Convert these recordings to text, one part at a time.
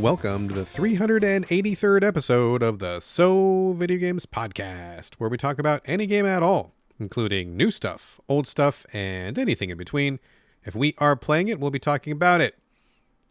Welcome to the 383rd episode of the Videogames podcast, where we talk about any game at all, including new stuff, old stuff, and anything in between. If we are playing it, we'll be talking about it.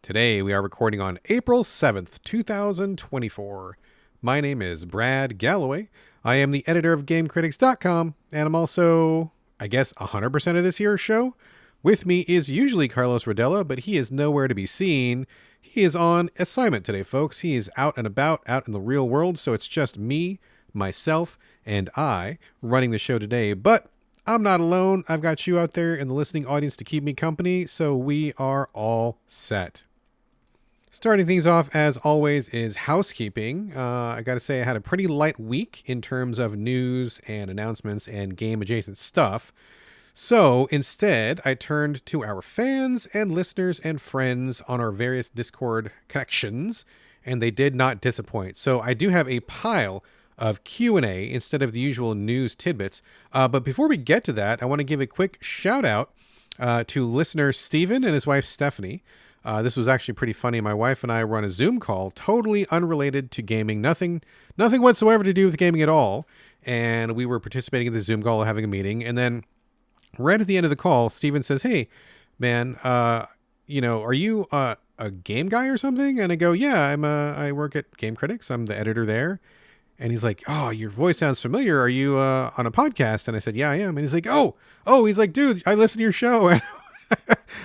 Today, we are recording on April 7th, 2024. My name is Brad Galloway. I am the editor of GameCritics.com, and I'm also, 100% of this year's show. With me is usually Carlos Rodella, but he is nowhere to be seen. He is on assignment today, folks. He is out and about, out in the real world, so it's just me, myself, and I running the show today. But I'm not alone. I've got you out there in the listening audience to keep me company, so we are all set. Starting things off, as always, is housekeeping. I got to say I had a pretty light week in terms of news and announcements and game-adjacent stuff. So instead, I turned to our fans and listeners and friends on our various Discord connections, and they did not disappoint. So I do have a pile of Q&A instead of the usual news tidbits. But before we get to that, I want to give a quick shout out to listener Steven and his wife Stephanie. This was actually pretty funny. My wife and I were on a Zoom call, totally unrelated to gaming, nothing whatsoever to do with gaming at all. And we were participating in the Zoom call, having a meeting, and then right at the end of the call, Steven says, "Hey, man, are you a game guy or something?" And I go, "Yeah, I work at Game Critics. I'm the editor there." And he's like, "Oh, your voice sounds familiar. Are you on a podcast?" And I said, "Yeah, I am." And he's like, "Oh," he's like, "Dude, I listen to your show." And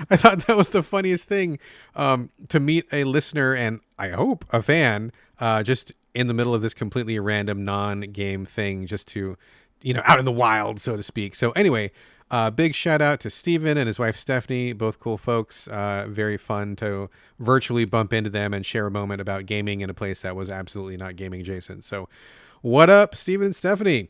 I thought that was the funniest thing, to meet a listener and I hope a fan, just in the middle of this completely random non-game thing, just to, out in the wild, so to speak. So anyway, big shout out to Steven and his wife Stephanie, both cool folks. Very fun to virtually bump into them and share a moment about gaming in a place that was absolutely not gaming adjacent. So what up, Steven and Stephanie?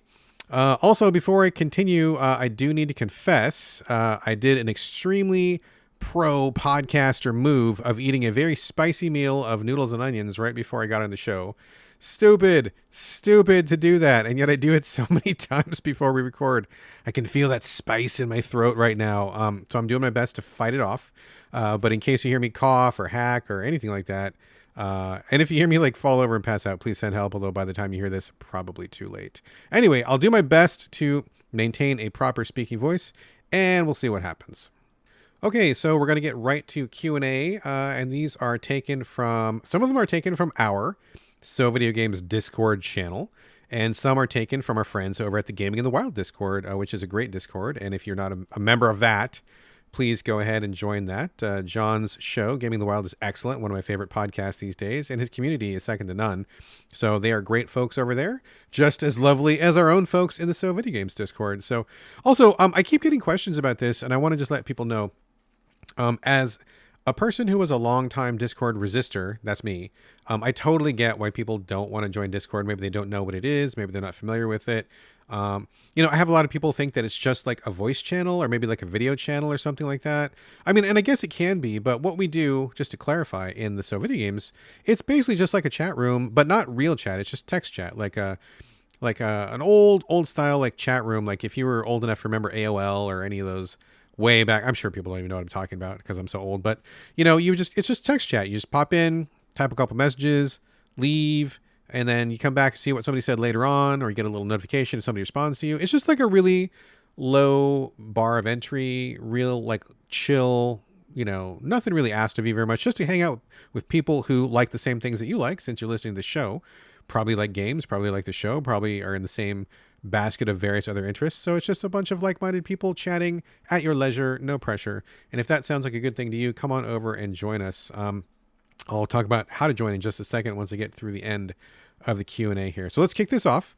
Also, before I continue, I do need to confess, I did an extremely pro podcaster move of eating a very spicy meal of noodles and onions right before I got on the show. Stupid to do that. And yet I do it so many times before we record. I can feel that spice in my throat right now. So I'm doing my best to fight it off. But in case you hear me cough or hack or anything like that, and if you hear me fall over and pass out, please send help. Although by the time you hear this, probably too late. Anyway, I'll do my best to maintain a proper speaking voice, and we'll see what happens. Okay, so we're going to get right to Q&A, and these are taken from, some of them are taken from our Videogames Discord channel, and some are taken from our friends over at the Gaming in the Wild Discord, which is a great Discord, and if you're not a member of that, please go ahead and join that. John's show, Gaming in the Wild, is excellent, one of my favorite podcasts these days, and his community is second to none, so they are great folks over there, just as lovely as our own folks in the Videogames Discord. So also, I keep getting questions about this, and I want to just let people know, as a person who was a long-time Discord resistor, that's me, I totally get why people don't want to join Discord. Maybe they don't know what it is. Maybe they're not familiar with it. I have a lot of people think that it's just like a voice channel or maybe like a video channel or something like that. I mean, and I guess it can be, but what we do, just to clarify, in the Videogames, it's basically just like a chat room, but not real chat. It's just text chat, like an old style, like chat room. Like if you were old enough to remember AOL or any of those way back. I'm sure people don't even know what I'm talking about because I'm so old, but it's just text chat. You just pop in, type a couple messages, leave, and then you come back and see what somebody said later on, or you get a little notification if somebody responds to you. It's just like a really low bar of entry, real chill, nothing really asked of you very much, just to hang out with people who like the same things that you like, since you're listening to the show, probably like games, probably like the show, probably are in the same basket of various other interests. So it's just a bunch of like-minded people chatting at your leisure, no pressure. And if that sounds like a good thing to you, come on over and join us. I'll talk about how to join in just a second once I get through the end of the Q&A here. So let's kick this off.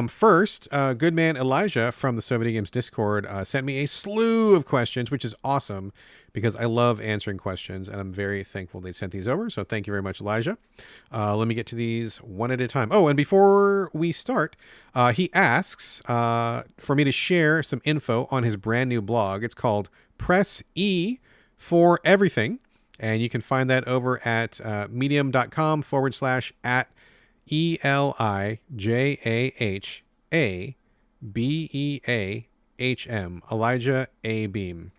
First, good man Elijah from the Videogames Discord sent me a slew of questions, which is awesome because I love answering questions, and I'm very thankful they sent these over. So thank you very much, Elijah. Let me get to these one at a time. Oh, and before we start, he asks for me to share some info on his brand new blog. It's called Press E for Everything, and you can find that over at medium.com/at ElijahABeahm, Elijah A. Beam.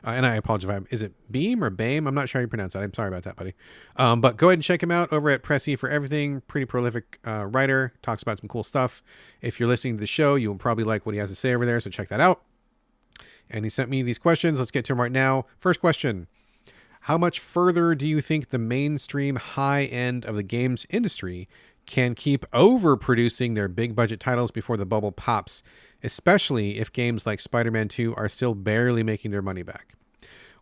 And I apologize if is it Beam or Bame? I'm not sure how you pronounce that. I'm sorry about that, buddy. But go ahead and check him out over at Press E for Everything. Pretty prolific writer. Talks about some cool stuff. If you're listening to the show, you'll probably like what he has to say over there, so check that out. And he sent me these questions. Let's get to them right now. First question. How much further do you think the mainstream high end of the games industry can keep overproducing their big budget titles before the bubble pops, especially if games like Spider-Man 2 are still barely making their money back?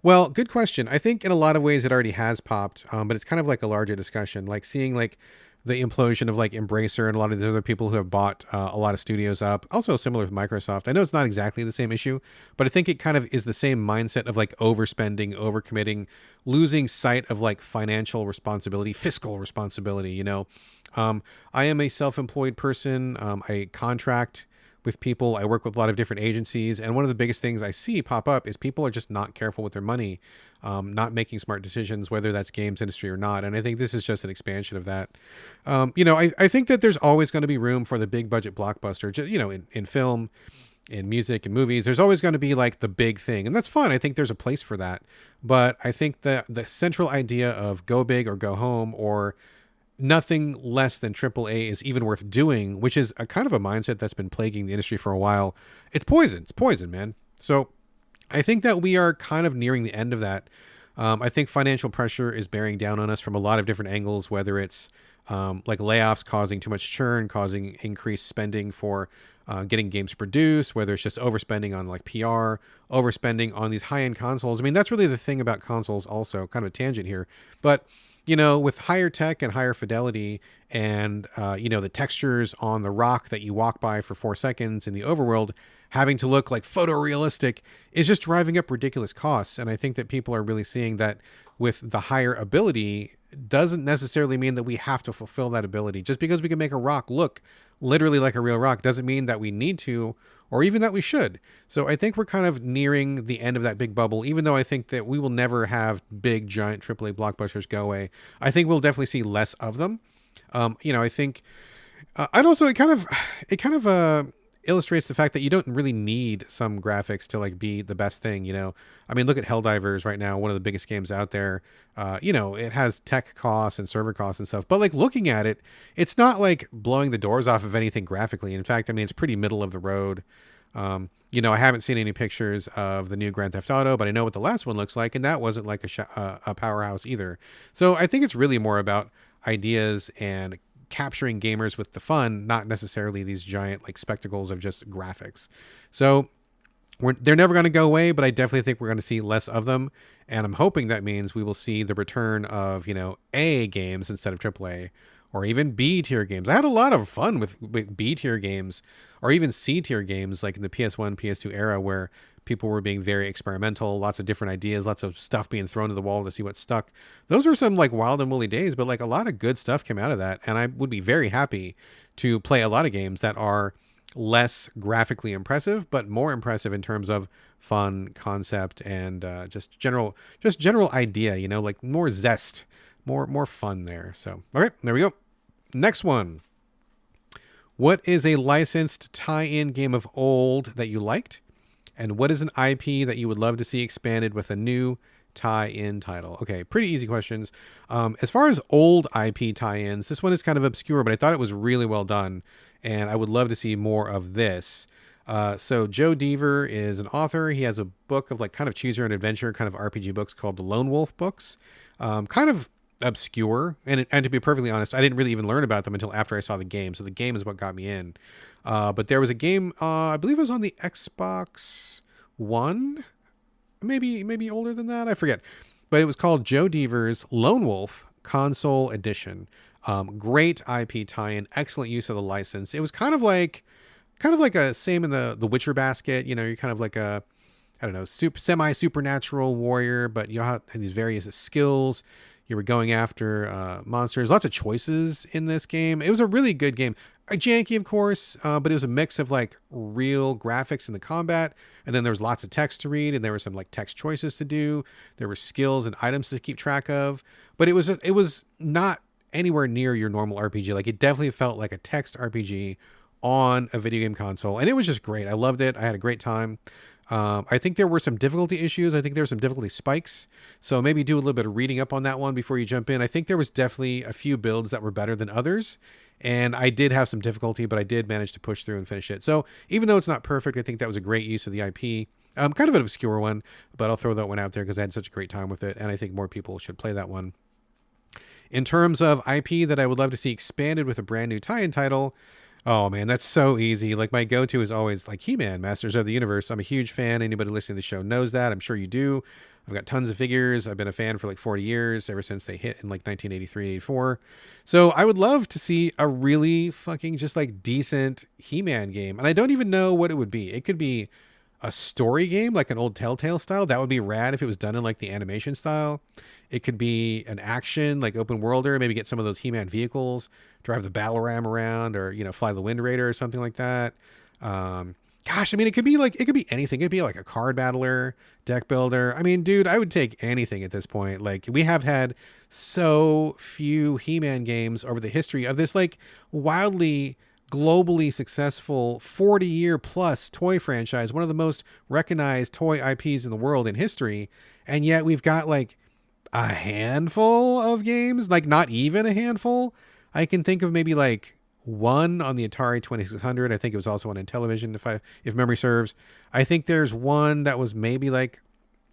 Well, good question. I think in a lot of ways it already has popped, but it's kind of like a larger discussion, like seeing like the implosion of like Embracer and a lot of these other people who have bought a lot of studios up. Also similar with Microsoft. I know it's not exactly the same issue, but I think it kind of is the same mindset of like overspending, overcommitting, losing sight of like financial responsibility, fiscal responsibility, you know. I am a self-employed person. I contract with people. I work with a lot of different agencies. And one of the biggest things I see pop up is people are just not careful with their money, not making smart decisions, whether that's games industry or not. And I think this is just an expansion of that. I think that there's always going to be room for the big budget blockbuster, you know, in film, in music and movies. There's always going to be like the big thing. And that's fun. I think there's a place for that. But I think that the central idea of go big or go home, or nothing less than AAA is even worth doing, which is a kind of a mindset that's been plaguing the industry for a while. It's poison. It's poison, man. So I think that we are kind of nearing the end of that. I think financial pressure is bearing down on us from a lot of different angles, whether it's like layoffs causing too much churn, causing increased spending for getting games produced, whether it's just overspending on like PR, overspending on these high-end consoles. I mean, that's really the thing about consoles also, kind of a tangent here. But you know, with higher tech and higher fidelity and, the textures on the rock that you walk by for 4 seconds in the overworld having to look like photorealistic is just driving up ridiculous costs. And I think that people are really seeing that with the higher ability doesn't necessarily mean that we have to fulfill that ability. Just because we can make a rock look literally like a real rock doesn't mean that we need to, or even that we should. So I think we're kind of nearing the end of that big bubble, even though I think that we will never have big, giant AAA blockbusters go away. I think we'll definitely see less of them. I think, and also it kind of illustrates the fact that you don't really need some graphics to like be the best thing, you know. I mean, look at Helldivers right now, one of the biggest games out there. It has tech costs and server costs and stuff, but like looking at it, it's not like blowing the doors off of anything graphically. In fact, I mean, it's pretty middle of the road. I haven't seen any pictures of the new Grand Theft Auto, but I know what the last one looks like, and that wasn't like a powerhouse either. So I think it's really more about ideas and capturing gamers with the fun, not necessarily these giant like spectacles of just graphics. So they're never going to go away, but I definitely think we're going to see less of them. And I'm hoping that means we will see the return of, A games instead of AAA, or even B tier games. I had a lot of fun with B tier games, or even C tier games like in the PS1, PS2 era, where people were being very experimental, lots of different ideas, lots of stuff being thrown to the wall to see what stuck. Those were some like wild and woolly days, but like a lot of good stuff came out of that. And I would be very happy to play a lot of games that are less graphically impressive, but more impressive in terms of fun, concept, and just general idea, like more zest, more fun there. So, okay, there we go. Next one. What is a licensed tie-in game of old that you liked? And what is an IP that you would love to see expanded with a new tie-in title? Okay, pretty easy questions. As far as old IP tie-ins, this one is kind of obscure, but I thought it was really well done, and I would love to see more of this. So Joe Deaver is an author. He has a book of like kind of choose your own adventure kind of RPG books called the Lone Wolf books. Kind of obscure, and to be perfectly honest, I didn't really even learn about them until after I saw the game. So the game is what got me in. But there was a game, I believe it was on the Xbox One, maybe older than that, I forget. But it was called Joe Deaver's Lone Wolf Console Edition. Great IP tie-in, excellent use of the license. It was kind of like a same in the Witcher basket. You're kind of like a, I don't know, semi-supernatural warrior, but you have these various skills. You were going after monsters. Lots of choices in this game. It was a really good game. Janky, of course, but it was a mix of like real graphics in the combat, and then there was lots of text to read, and there were some like text choices to do. There were skills and items to keep track of, but it was not anywhere near your normal RPG. Like it definitely felt like a text RPG on a video game console, and it was just great. I loved it. I had a great time. I think there were some difficulty issues. I think there were some difficulty spikes. So maybe do a little bit of reading up on that one before you jump in. I think there was definitely a few builds that were better than others. And I did have some difficulty, but I did manage to push through and finish it. So even though it's not perfect, I think that was a great use of the IP. Kind of an obscure one, but I'll throw that one out there because I had such a great time with it. And I think more people should play that one. In terms of IP that I would love to see expanded with a brand new tie-in title, oh man, that's so easy. Like my go-to is always like He-Man, Masters of the Universe. I'm a huge fan. Anybody listening to the show knows that. I'm sure you do. I've got tons of figures. I've been a fan for like 40 years, ever since they hit in like 1983, 84. So I would love to see a really fucking just like decent He-Man game. And I don't even know what it would be. It could be a story game, like an old Telltale style. That would be rad if it was done in like the animation style. It could be an action, like open worlder, maybe get some of those He-Man vehicles, drive the battle ram around, or, you know, fly the Wind Raider or something like that. Gosh, I mean, it could be anything. It'd be like a card battler, deck builder. I mean, dude, I would take anything at this point. Like, we have had so few He-Man games over the history of this, like, wildly globally successful 40-year plus toy franchise, one of the most recognized toy IPs in the world in history. And yet we've got like a handful of games, like not even a handful. I can think of maybe like one on the Atari 2600. I think it was also on Intellivision, if memory serves. I think there's one that was maybe like,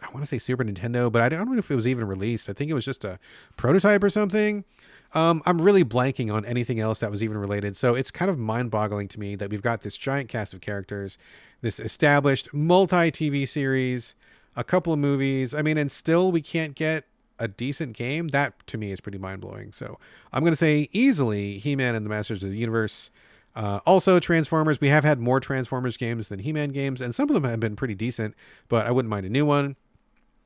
I want to say Super Nintendo, but I don't know if it was even released. I think it was just a prototype or something. I'm really blanking on anything else that was even related. So it's kind of mind-boggling to me that we've got this giant cast of characters, this established multi-TV series, a couple of movies. I mean, and still we can't get a decent game. That to me is pretty mind-blowing. So I'm going to say easily He-Man and the Masters of the Universe. Also Transformers. We have had more Transformers games than He-Man games, and some of them have been pretty decent, but I wouldn't mind a new one.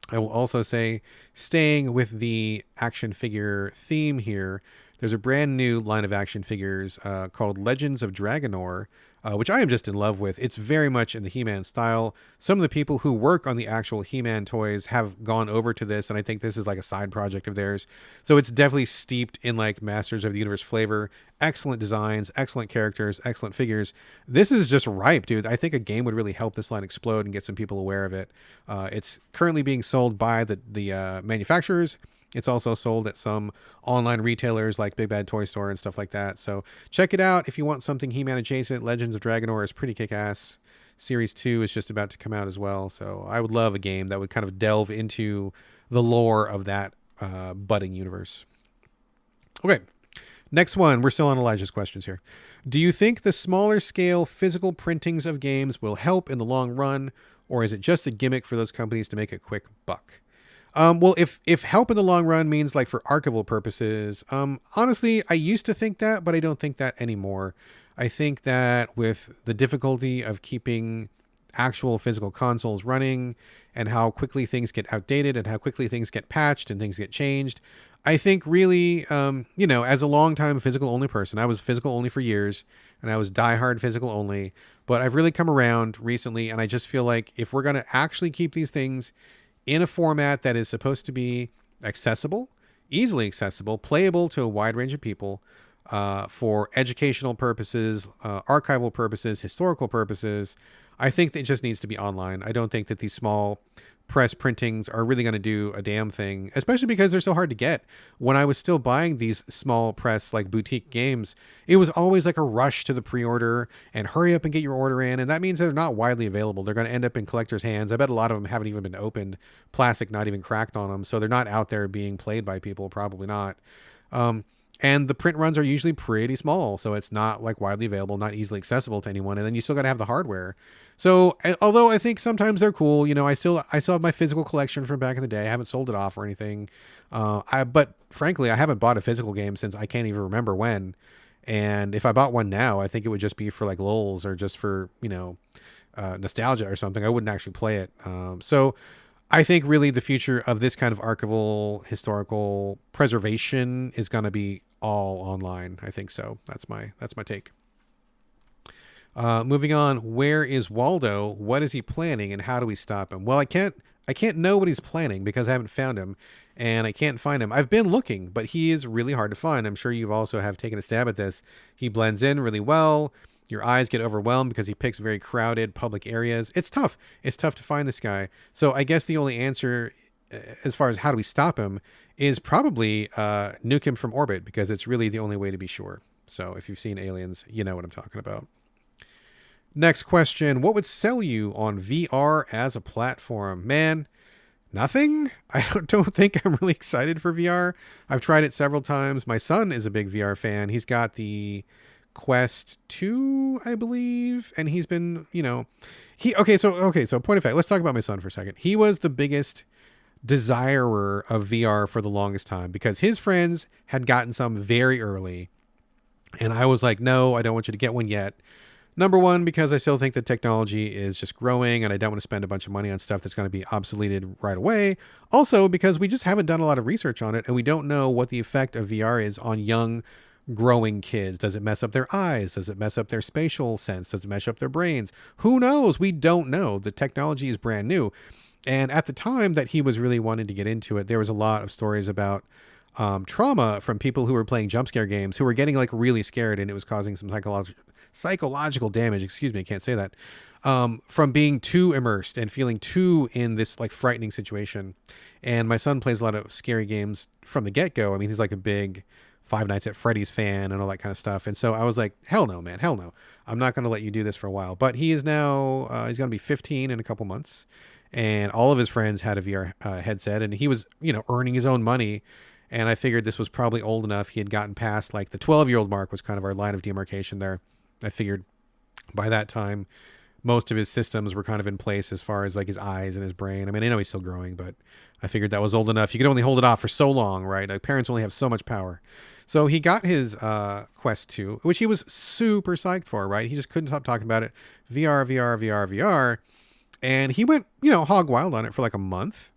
I will also say, staying with the action figure theme here, there's a brand new line of action figures called Legends of Dragonor, which I am just in love with. It's very much in the He-Man style. Some of the people who work on the actual He-Man toys have gone over to this, and I think this is like a side project of theirs. So it's definitely steeped in like Masters of the Universe flavor. Excellent designs, excellent characters, excellent figures. This is just ripe, dude. I think a game would really help this line explode and get some people aware of it. It's currently being sold by the manufacturers. It's also sold at some online retailers like Big Bad Toy Store and stuff like that. So check it out if you want something He-Man adjacent. Legends of Dragonor is pretty kick-ass. Series 2 is just about to come out as well. So I would love a game that would kind of delve into the lore of that budding universe. Okay, next one. We're still on Elijah's questions here. Do you think the smaller scale physical printings of games will help in the long run, or is it just a gimmick for those companies to make a quick buck? Well, if help in the long run means like for archival purposes, honestly, I used to think that, but I don't think that anymore. I think that with the difficulty of keeping actual physical consoles running and how quickly things get outdated and how quickly things get patched and things get changed, I think really, as a longtime physical only person, I was physical only for years and I was diehard physical only, but I've really come around recently. And I just feel like if we're going to actually keep these things in a format that is supposed to be accessible, easily accessible, playable to a wide range of people, for educational purposes, archival purposes, historical purposes, I think that it just needs to be online. I don't think that these small press printings are really going to do a damn thing, especially because they're so hard to get. When I was still buying these small press, like boutique games, it was always like a rush to the pre-order and hurry up and get your order in. And that means they're not widely available. They're going to end up in collectors' hands. I bet a lot of them haven't even been opened, plastic not even cracked on them. So they're not out there being played by people, probably not. And the print runs are usually pretty small, so it's not like widely available, not easily accessible to anyone. And then you still got to have the hardware. So although I think sometimes they're cool, I still have my physical collection from back in the day. I haven't sold it off or anything. But frankly, I haven't bought a physical game since I can't even remember when. And if I bought one now, I think it would just be for like lulz or just for, nostalgia or something. I wouldn't actually play it. So I think really the future of this kind of archival historical preservation is going to be all online. I think so. That's my take. Moving on, where is Waldo? What is he planning and how do we stop him? Well, I can't know what he's planning because I haven't found him and I can't find him. I've been looking, but he is really hard to find. I'm sure you also have taken a stab at this. He blends in really well. Your eyes get overwhelmed because he picks very crowded public areas. It's tough. It's tough to find this guy. So I guess the only answer, as far as how do we stop him, is probably nuke him from orbit, because it's really the only way to be sure. So if you've seen Aliens, you know what I'm talking about. Next question. What would sell you on VR as a platform? Man, nothing. I don't think I'm really excited for VR. I've tried it several times. My son is a big VR fan. He's got the Quest 2, I believe, and he's been, so point of fact, let's talk about my son for a second. He was the biggest desirer of VR for the longest time because his friends had gotten some very early, and I was like, no, I don't want you to get one yet. Number one, because I still think the technology is just growing and I don't want to spend a bunch of money on stuff that's going to be obsoleted right away. Also, because we just haven't done a lot of research on it and we don't know what the effect of VR is on young, growing kids. Does it mess up their eyes? Does it mess up their spatial sense? Does it mess up their brains? Who knows? We don't know. The technology is brand new. And at the time that he was really wanting to get into it, there was a lot of stories about trauma from people who were playing jump scare games who were getting like really scared, and it was causing some psychological damage, excuse me, I can't say that, from being too immersed and feeling too in this like frightening situation. And my son plays a lot of scary games from the get-go. I mean, he's like a big Five Nights at Freddy's fan and all that kind of stuff. And so I was like, hell no, man, hell no. I'm not going to let you do this for a while. But he is now, he's going to be 15 in a couple months. And all of his friends had a VR headset, and he was, earning his own money. And I figured this was probably old enough. He had gotten past like the 12-year-old mark was kind of our line of demarcation there. I figured by that time, most of his systems were kind of in place as far as like his eyes and his brain. I mean, I know he's still growing, but I figured that was old enough. You could only hold it off for so long, right? Like, parents only have so much power. So he got his Quest 2, which he was super psyched for, right? He just couldn't stop talking about it. VR, VR, VR, VR. And he went, hog wild on it for like a month.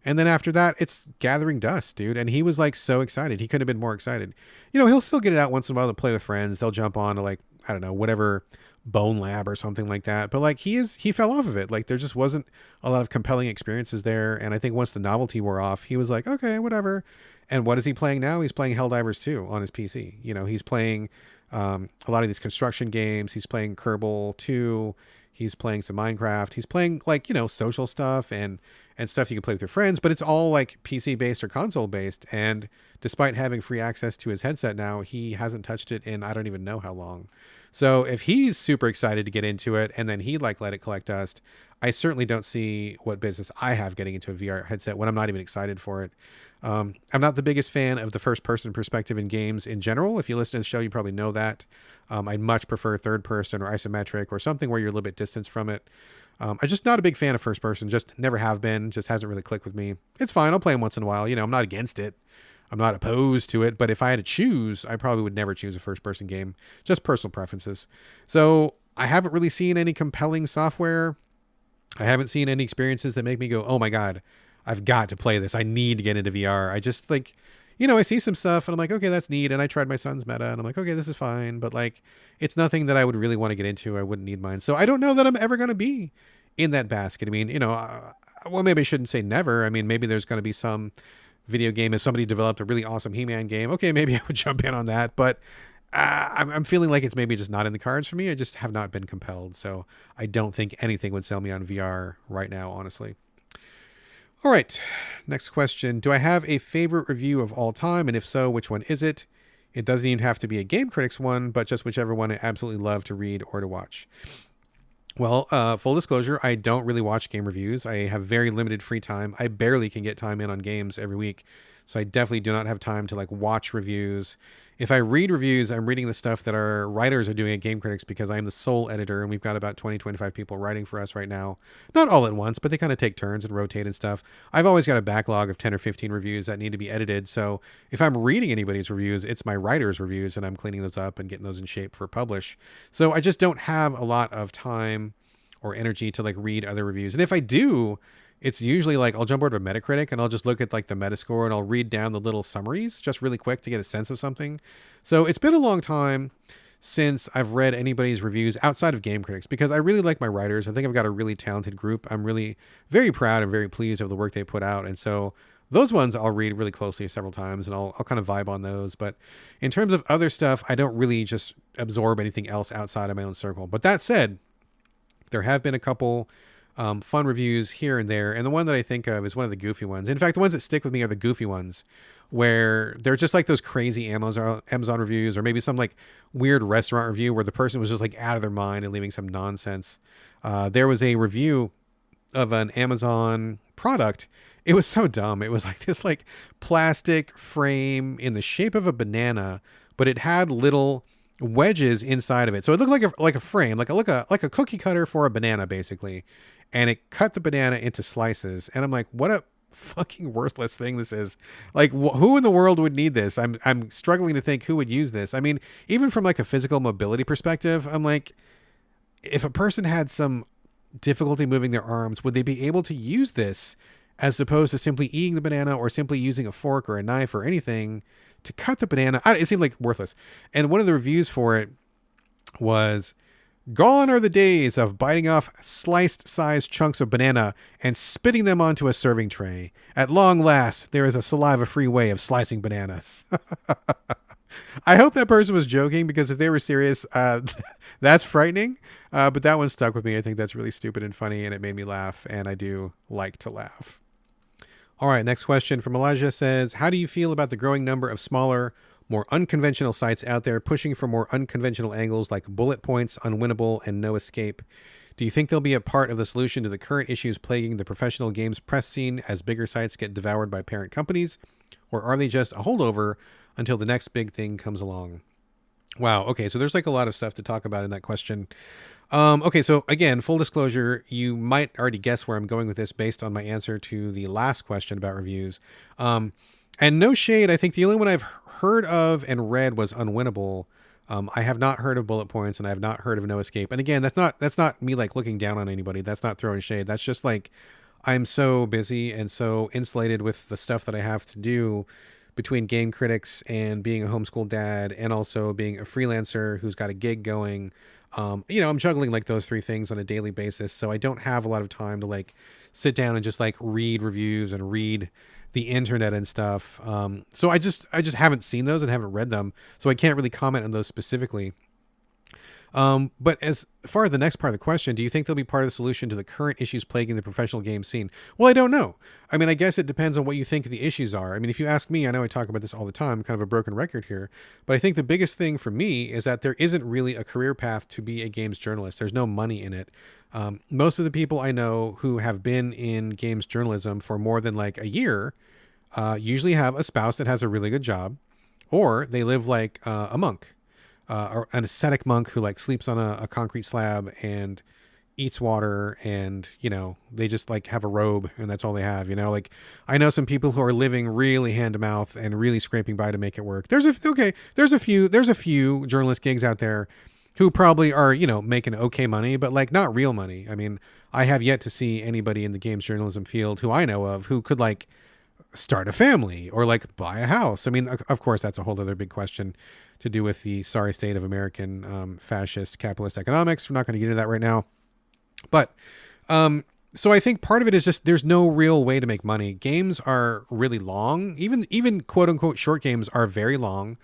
And then after that, it's gathering dust, dude. And he was like so excited. He couldn't have been more excited. He'll still get it out once in a while to play with friends. They'll jump on to like, I don't know, whatever Bone Lab or something like that. But like he fell off of it. Like there just wasn't a lot of compelling experiences there. And I think once the novelty wore off, he was like, okay, whatever. And what is he playing now? He's playing Helldivers 2 on his PC. He's playing a lot of these construction games. He's playing Kerbal 2. He's playing some Minecraft. He's playing like, social stuff and stuff you can play with your friends, but it's all like PC based or console based. And despite having free access to his headset now, he hasn't touched it in I don't even know how long. So if he's super excited to get into it and then he like let it collect dust, I certainly don't see what business I have getting into a VR headset when I'm not even excited for it. I'm not the biggest fan of the first person perspective in games in general. If you listen to the show, you probably know that. I'd much prefer third person or isometric or something where you're a little bit distanced from it. I'm just not a big fan of first person, just never have been, just hasn't really clicked with me. It's fine. I'll play them once in a while. I'm not against it. I'm not opposed to it, but if I had to choose, I probably would never choose a first person game, just personal preferences. So I haven't really seen any compelling software. I haven't seen any experiences that make me go, oh my God, I've got to play this. I need to get into VR. I just like, I see some stuff and I'm like, okay, that's neat. And I tried my son's meta and I'm like, okay, this is fine. But like, it's nothing that I would really want to get into. I wouldn't need mine. So I don't know that I'm ever going to be in that basket. I mean, well, maybe I shouldn't say never. I mean, maybe there's going to be some video game. If somebody developed a really awesome He-Man game, okay, maybe I would jump in on that. But I'm feeling like it's maybe just not in the cards for me. I just have not been compelled. So I don't think anything would sell me on VR right now, honestly. All right, next question. Do I have a favorite review of all time? And if so, which one is it? It doesn't even have to be a Game Critics one, but just whichever one I absolutely love to read or to watch. Well, full disclosure, I don't really watch game reviews. I have very limited free time. I barely can get time in on games every week. So I definitely do not have time to like watch reviews. If I read reviews, I'm reading the stuff that our writers are doing at Game Critics because I'm the sole editor and we've got about 20, 25 people writing for us right now. Not all at once, but they kind of take turns and rotate and stuff. I've always got a backlog of 10 or 15 reviews that need to be edited. So if I'm reading anybody's reviews, it's my writer's reviews and I'm cleaning those up and getting those in shape for publish. So I just don't have a lot of time or energy to like read other reviews. And if I do, it's usually like I'll jump over to Metacritic and I'll just look at like the Metascore and I'll read down the little summaries just really quick to get a sense of something. So it's been a long time since I've read anybody's reviews outside of Game Critics because I really like my writers. I think I've got a really talented group. I'm really very proud and very pleased of the work they put out. And so Those ones I'll read really closely several times, and I'll kind of vibe on those. But in terms of other stuff, I don't really just absorb anything else outside of my own circle. But that said, there have been a couple fun reviews here and there, and the one that I think of is one of the goofy ones. In fact, the ones that stick with me are the goofy ones, where they're just like those crazy Amazon reviews, or maybe some like weird restaurant review where the person was just like out of their mind and leaving some nonsense. There was a review of an Amazon product. It was so dumb. It was like this like plastic frame in the shape of a banana, but it had little wedges inside of it. So it looked like a frame, like a cookie cutter for a banana basically. And it cut the banana into slices. And I'm like, what a fucking worthless thing this is. Like who in the world would need this? I'm struggling to think who would use this. I mean, even from like a physical mobility perspective, I'm like, if a person had some difficulty moving their arms, would they be able to use this as opposed to simply eating the banana or simply using a fork or a knife or anything to cut the banana? It seemed like worthless. And one of the reviews for it was, "Gone are the days of biting off sliced sized chunks of banana and spitting them onto a serving tray. At long last, there is a saliva-free way of slicing bananas." I hope that person was joking, because if they were serious, that's frightening. But that one stuck with me. I think that's really stupid and funny, and it made me laugh, and I do like to laugh. All right, next question from Elijah says, "How do you feel about the growing number of smaller, more unconventional sites out there pushing for more unconventional angles like bullet points, unwinnable, and no escape? Do you think they'll be a part of the solution to the current issues plaguing the professional games press scene as bigger sites get devoured by parent companies? Or are they just a holdover until the next big thing comes along?" Wow. Okay. So there's like a lot of stuff to talk about in that question. Okay. So again, full disclosure, you might already guess where I'm going with this based on my answer to the last question about reviews. And no shade. I think the only one I've heard of and read was Unwinnable. I have not heard of Bullet Points, and I have not heard of No Escape. And again, that's not me like looking down on anybody. That's not throwing shade. That's just like, I'm so busy and so insulated with the stuff that I have to do between game critics and being a homeschool dad and also being a freelancer who's got a gig going. I'm juggling like those three things on a daily basis. So I don't have a lot of time to like sit down and just like read reviews and read the internet and stuff. So I just haven't seen those and haven't read them. So I can't really comment on those specifically. But as far as the next part of the question, do you think they'll be part of the solution to the current issues plaguing the professional game scene? Well, I don't know. I mean, I guess it depends on what you think the issues are. I mean, if you ask me, I know I talk about this all the time, kind of a broken record here, but I think the biggest thing for me is that there isn't really a career path to be a games journalist. There's no money in it. Most of the people I know who have been in games journalism for more than like a year, usually have a spouse that has a really good job, or they live like a monk. Or an ascetic monk who like sleeps on a concrete slab and eats water, and they just like have a robe and that's all they have. Like I know some people who are living really hand to mouth and really scraping by to make it work. There's a few journalist gigs out there who probably are making okay money, but like not real money. I mean, I have yet to see anybody in the games journalism field who I know of who could like start a family or like buy a house. I mean, of course, that's a whole other big question to do with the sorry state of American fascist capitalist economics. We're not going to get into that right now. But so I think part of it is just there's no real way to make money. Games are really long. Even quote unquote short games are very long,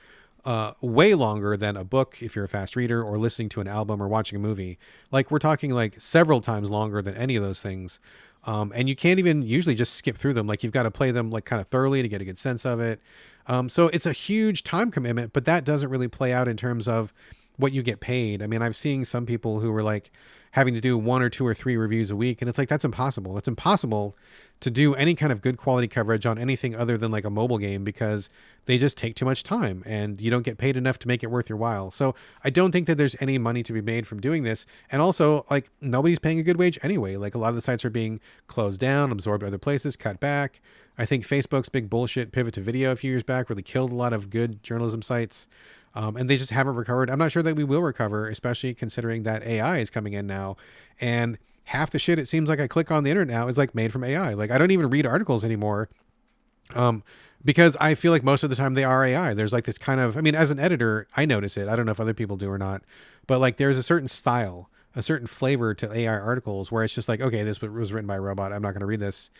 way longer than a book if you're a fast reader, or listening to an album or watching a movie. Like we're talking like several times longer than any of those things. And you can't even usually just skip through them. Like you've got to play them like kind of thoroughly to get a good sense of it. So it's a huge time commitment, but that doesn't really play out in terms of what you get paid. I mean, I've seen some people who were like having to do 1 or 2 or 3 reviews a week. And it's like, that's impossible. It's impossible to do any kind of good quality coverage on anything other than like a mobile game, because they just take too much time and you don't get paid enough to make it worth your while. So I don't think that there's any money to be made from doing this. And also like nobody's paying a good wage anyway. Like a lot of the sites are being closed down, absorbed by other places, cut back. I think Facebook's big bullshit pivot to video a few years back really killed a lot of good journalism sites. And they just haven't recovered. I'm not sure that we will recover, especially considering that AI is coming in now. And half the shit it seems like I click on the internet now is like made from AI. Like I don't even read articles anymore. Because I feel like most of the time they are AI. There's like this kind of, I mean, as an editor, I notice it. I don't know if other people do or not, but like there's a certain style a certain flavor to AI articles where it's just like, okay, this was written by a robot. I'm not going to read this.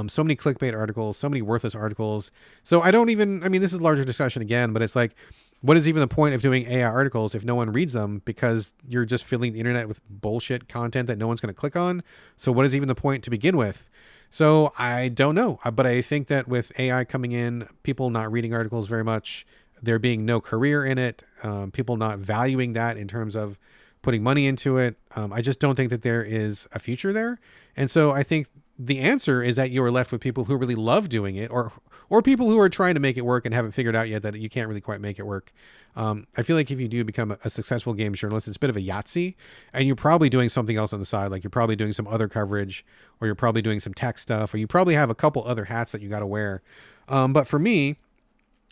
So many clickbait articles, so many worthless articles. So I don't even, I mean, this is a larger discussion again, but it's like, what is even the point of doing AI articles if no one reads them, because you're just filling the internet with bullshit content that no one's going to click on? So what is even the point to begin with? So I don't know, but I think that with AI coming in, people not reading articles very much, there being no career in it, people not valuing that in terms of putting money into it, I just don't think that there is a future there. And so I think the answer is that you are left with people who really love doing it, or people who are trying to make it work and haven't figured out yet that you can't really quite make it work. I feel like if you do become a successful games journalist, it's a bit of a Yahtzee, and you're probably doing something else on the side. Like you're probably doing some other coverage, or you're probably doing some tech stuff, or you probably have a couple other hats that you got to wear. But for me,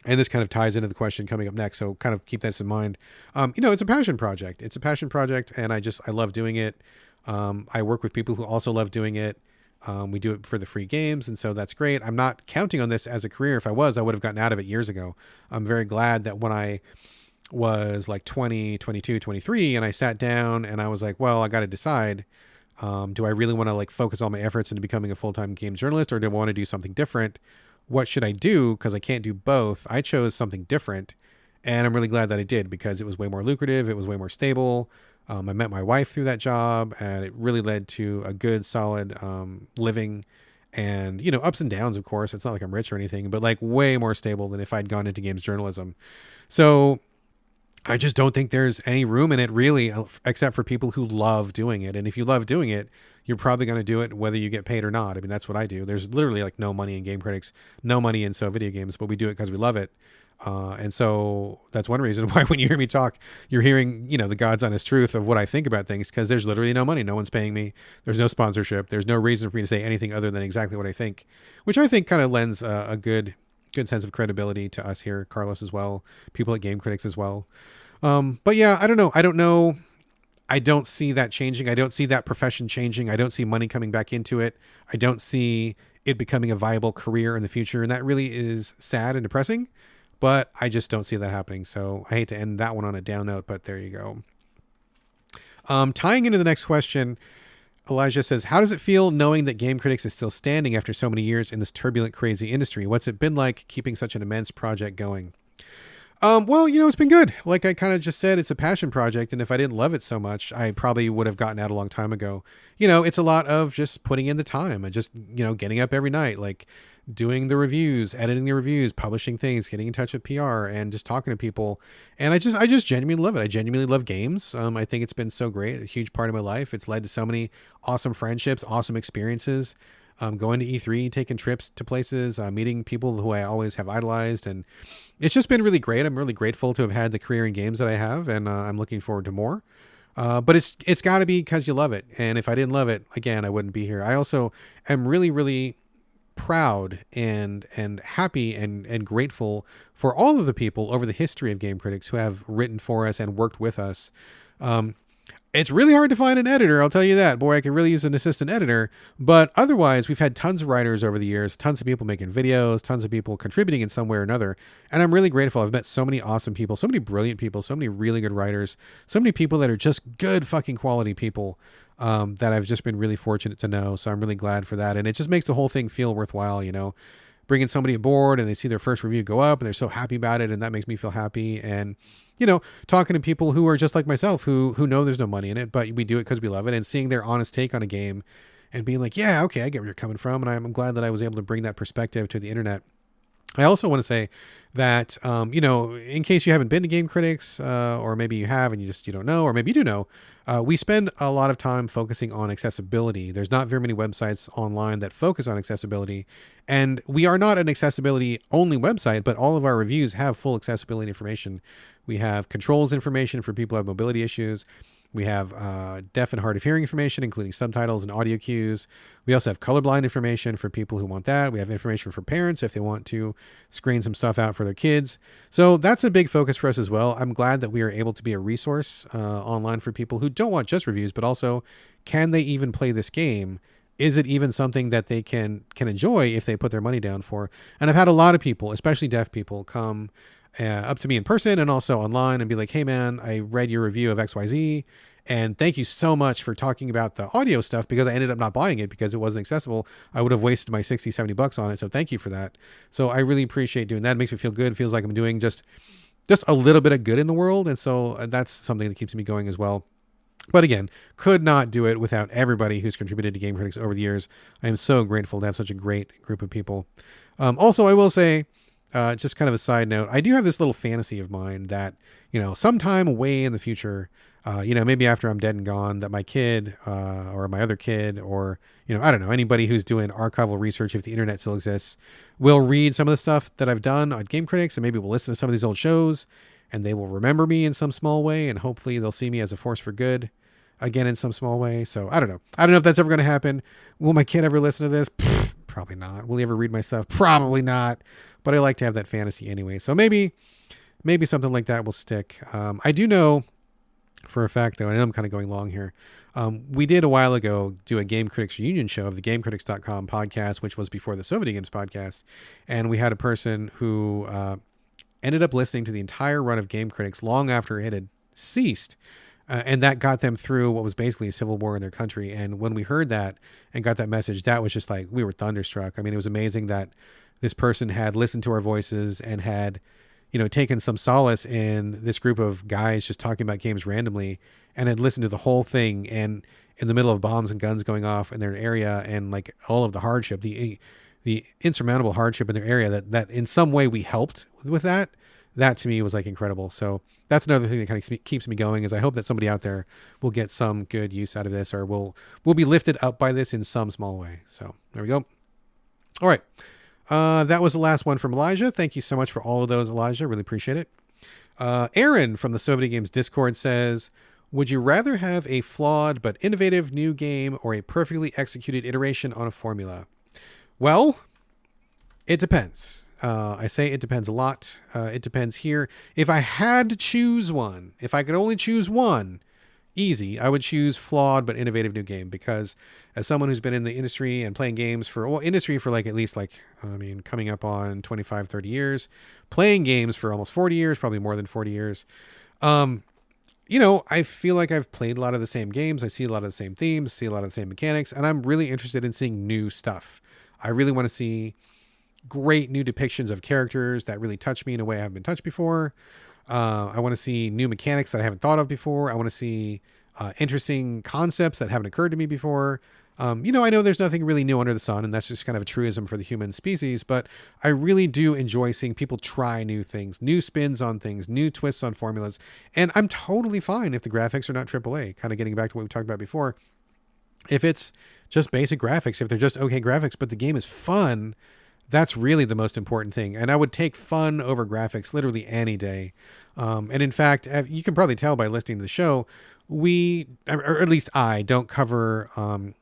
and this kind of ties into the question coming up next, so kind of keep this in mind. It's a passion project. It's a passion project, and I love doing it. I work with people who also love doing it. We do it for the free games, and so that's great. I'm not counting on this as a career. If I was, I would have gotten out of it years ago. I'm very glad that when I was like 20, 22, 23, and I sat down and I was like, well, I got to decide, do I really want to like focus all my efforts into becoming a full-time game journalist, or do I want to do something different? What should I do? Because I can't do both. I chose something different, and I'm really glad that I did, because it was way more lucrative. It was way more stable. I met my wife through that job, and it really led to a good, solid living, and, ups and downs, of course. It's not like I'm rich or anything, but like way more stable than if I'd gone into games journalism. So I just don't think there's any room in it really, except for people who love doing it. And if you love doing it, you're probably going to do it whether you get paid or not. I mean, that's what I do. There's literally like no money in game critics, no money in So Video Games, but we do it because we love it. And so that's one reason why when you hear me talk, you're hearing, the God's honest truth of what I think about things, because there's literally no money. No one's paying me. There's no sponsorship. There's no reason for me to say anything other than exactly what I think, which I think kind of lends a good sense of credibility to us here, Carlos as well, people at Game Critics as well. But yeah, I don't know. I don't see that changing. I don't see that profession changing. I don't see money coming back into it. I don't see it becoming a viable career in the future. And that really is sad and depressing, but I just don't see that happening. So I hate to end that one on a down note, but there you go. Tying into the next question, Elijah says, how does it feel knowing that Game Critics is still standing after so many years in this turbulent, crazy industry? What's it been like keeping such an immense project going? Well, it's been good. Like I kind of just said, it's a passion project. And if I didn't love it so much, I probably would have gotten out a long time ago. It's a lot of just putting in the time and just, getting up every night, like doing the reviews, editing the reviews, publishing things, getting in touch with PR, and just talking to people. And I just genuinely love it. I genuinely love games. I think it's been so great. A huge part of my life. It's led to so many awesome friendships, awesome experiences. Going to E3, taking trips to places, meeting people who I always have idolized. And it's just been really great. I'm really grateful to have had the career in games that I have, and I'm looking forward to more. But it's got to be because you love it. And if I didn't love it, again, I wouldn't be here. I also am really, really proud and happy and grateful for all of the people over the history of Game Critics who have written for us and worked with us. It's really hard to find an editor, I'll tell you that. Boy, I could really use an assistant editor. But otherwise, we've had tons of writers over the years, tons of people making videos, tons of people contributing in some way or another. And I'm really grateful. I've met so many awesome people, so many brilliant people, so many really good writers, so many people that are just good fucking quality people that I've just been really fortunate to know. So I'm really glad for that. And it just makes the whole thing feel worthwhile, bringing somebody aboard and they see their first review go up and they're so happy about it. And that makes me feel happy. And, talking to people who are just like myself, who know there's no money in it, but we do it because we love it, and seeing their honest take on a game and being like, yeah, okay, I get where you're coming from. And I'm glad that I was able to bring that perspective to the internet. I also want to say that, in case you haven't been to Game Critics, or maybe you have and you don't know, or maybe you do know, we spend a lot of time focusing on accessibility. There's not very many websites online that focus on accessibility. And we are not an accessibility only website, but all of our reviews have full accessibility information. We have controls information for people who have mobility issues. We have deaf and hard of hearing information, including subtitles and audio cues. We also have colorblind information for people who want that. We have information for parents if they want to screen some stuff out for their kids. So that's a big focus for us as well. I'm glad that we are able to be a resource online for people who don't want just reviews, but also, can they even play this game? Is it even something that they can enjoy if they put their money down for? And I've had a lot of people, especially deaf people, come up to me in person and also online and be like, hey man, I read your review of XYZ And thank you so much for talking about the audio stuff, because I ended up not buying it because it wasn't accessible. I would have wasted my 60, 70 bucks on it. So thank you for that. So I really appreciate doing that. It makes me feel good. It feels like I'm doing just a little bit of good in the world. And so that's something that keeps me going as well. But again, could not do it without everybody who's contributed to Game Critics over the years. I am so grateful to have such a great group of people. Also, I will say, just kind of a side note, I do have this little fantasy of mine that, sometime way in the future, maybe after I'm dead and gone, that my kid or my other kid or, I don't know, anybody who's doing archival research, if the internet still exists, will read some of the stuff that I've done on Game Critics, and maybe will listen to some of these old shows, and they will remember me in some small way, and hopefully they'll see me as a force for good again in some small way. So I don't know. I don't know if that's ever going to happen. Will my kid ever listen to this? Probably not. Will he ever read my stuff? Probably not. But I like to have that fantasy anyway. So maybe something like that will stick. I do know for a fact, though, and I know I'm kind of going long here. We did a while ago do a Game Critics reunion show of the GameCritics.com podcast, which was before the Videogames podcast. And we had a person who ended up listening to the entire run of Game Critics long after it had ceased. And that got them through what was basically a civil war in their country. And when we heard that and got that message, that was just like, we were thunderstruck. I mean, it was amazing that this person had listened to our voices and had, taken some solace in this group of guys just talking about games randomly, and had listened to the whole thing, and in the middle of bombs and guns going off in their area, and like all of the hardship, the insurmountable hardship in their area, that in some way we helped with that to me was like incredible. So that's another thing that kind of keeps me going, is I hope that somebody out there will get some good use out of this, or will be lifted up by this in some small way. So there we go. All right. That was the last one from Elijah. Thank you so much for all of those, Elijah. Really appreciate it. Aaron from the Videogames Discord says, would you rather have a flawed but innovative new game, or a perfectly executed iteration on a formula? Well, it depends. I say it depends a lot. It depends here. If I had to choose one, if I could only choose one, easy, I would choose flawed but innovative new game, because as someone who's been in the industry and playing games for like at least coming up on 25, 30 years, playing games for almost 40 years, probably more than 40 years. I feel like I've played a lot of the same games. I see a lot of the same themes, see a lot of the same mechanics, and I'm really interested in seeing new stuff. I really want to see great new depictions of characters that really touch me in a way I haven't been touched before. I want to see new mechanics that I haven't thought of before. I want to see interesting concepts that haven't occurred to me before. I know there's nothing really new under the sun, and that's just kind of a truism for the human species, but I really do enjoy seeing people try new things, new spins on things, new twists on formulas. And I'm totally fine if the graphics are not AAA, kind of getting back to what we talked about before. If it's just basic graphics, if they're just okay graphics, but the game is fun, that's really the most important thing. And I would take fun over graphics literally any day. And in fact, you can probably tell by listening to the show, we, or at least I, don't cover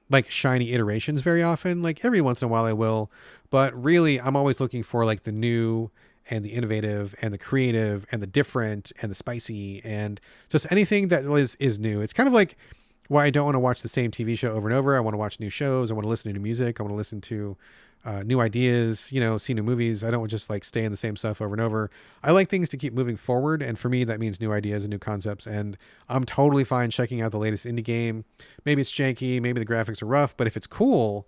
like shiny iterations very often. Like every once in a while I will, but really I'm always looking for like the new and the innovative and the creative and the different and the spicy and just anything that is new. It's kind of like why I don't want to watch the same TV show over and over. I want to watch new shows. I want to listen to new music. I want to listen to new ideas, see new movies. I don't just like stay in the same stuff over and over. I like things to keep moving forward. And for me, that means new ideas and new concepts. And I'm totally fine checking out the latest indie game. Maybe it's janky. Maybe the graphics are rough, but if it's cool,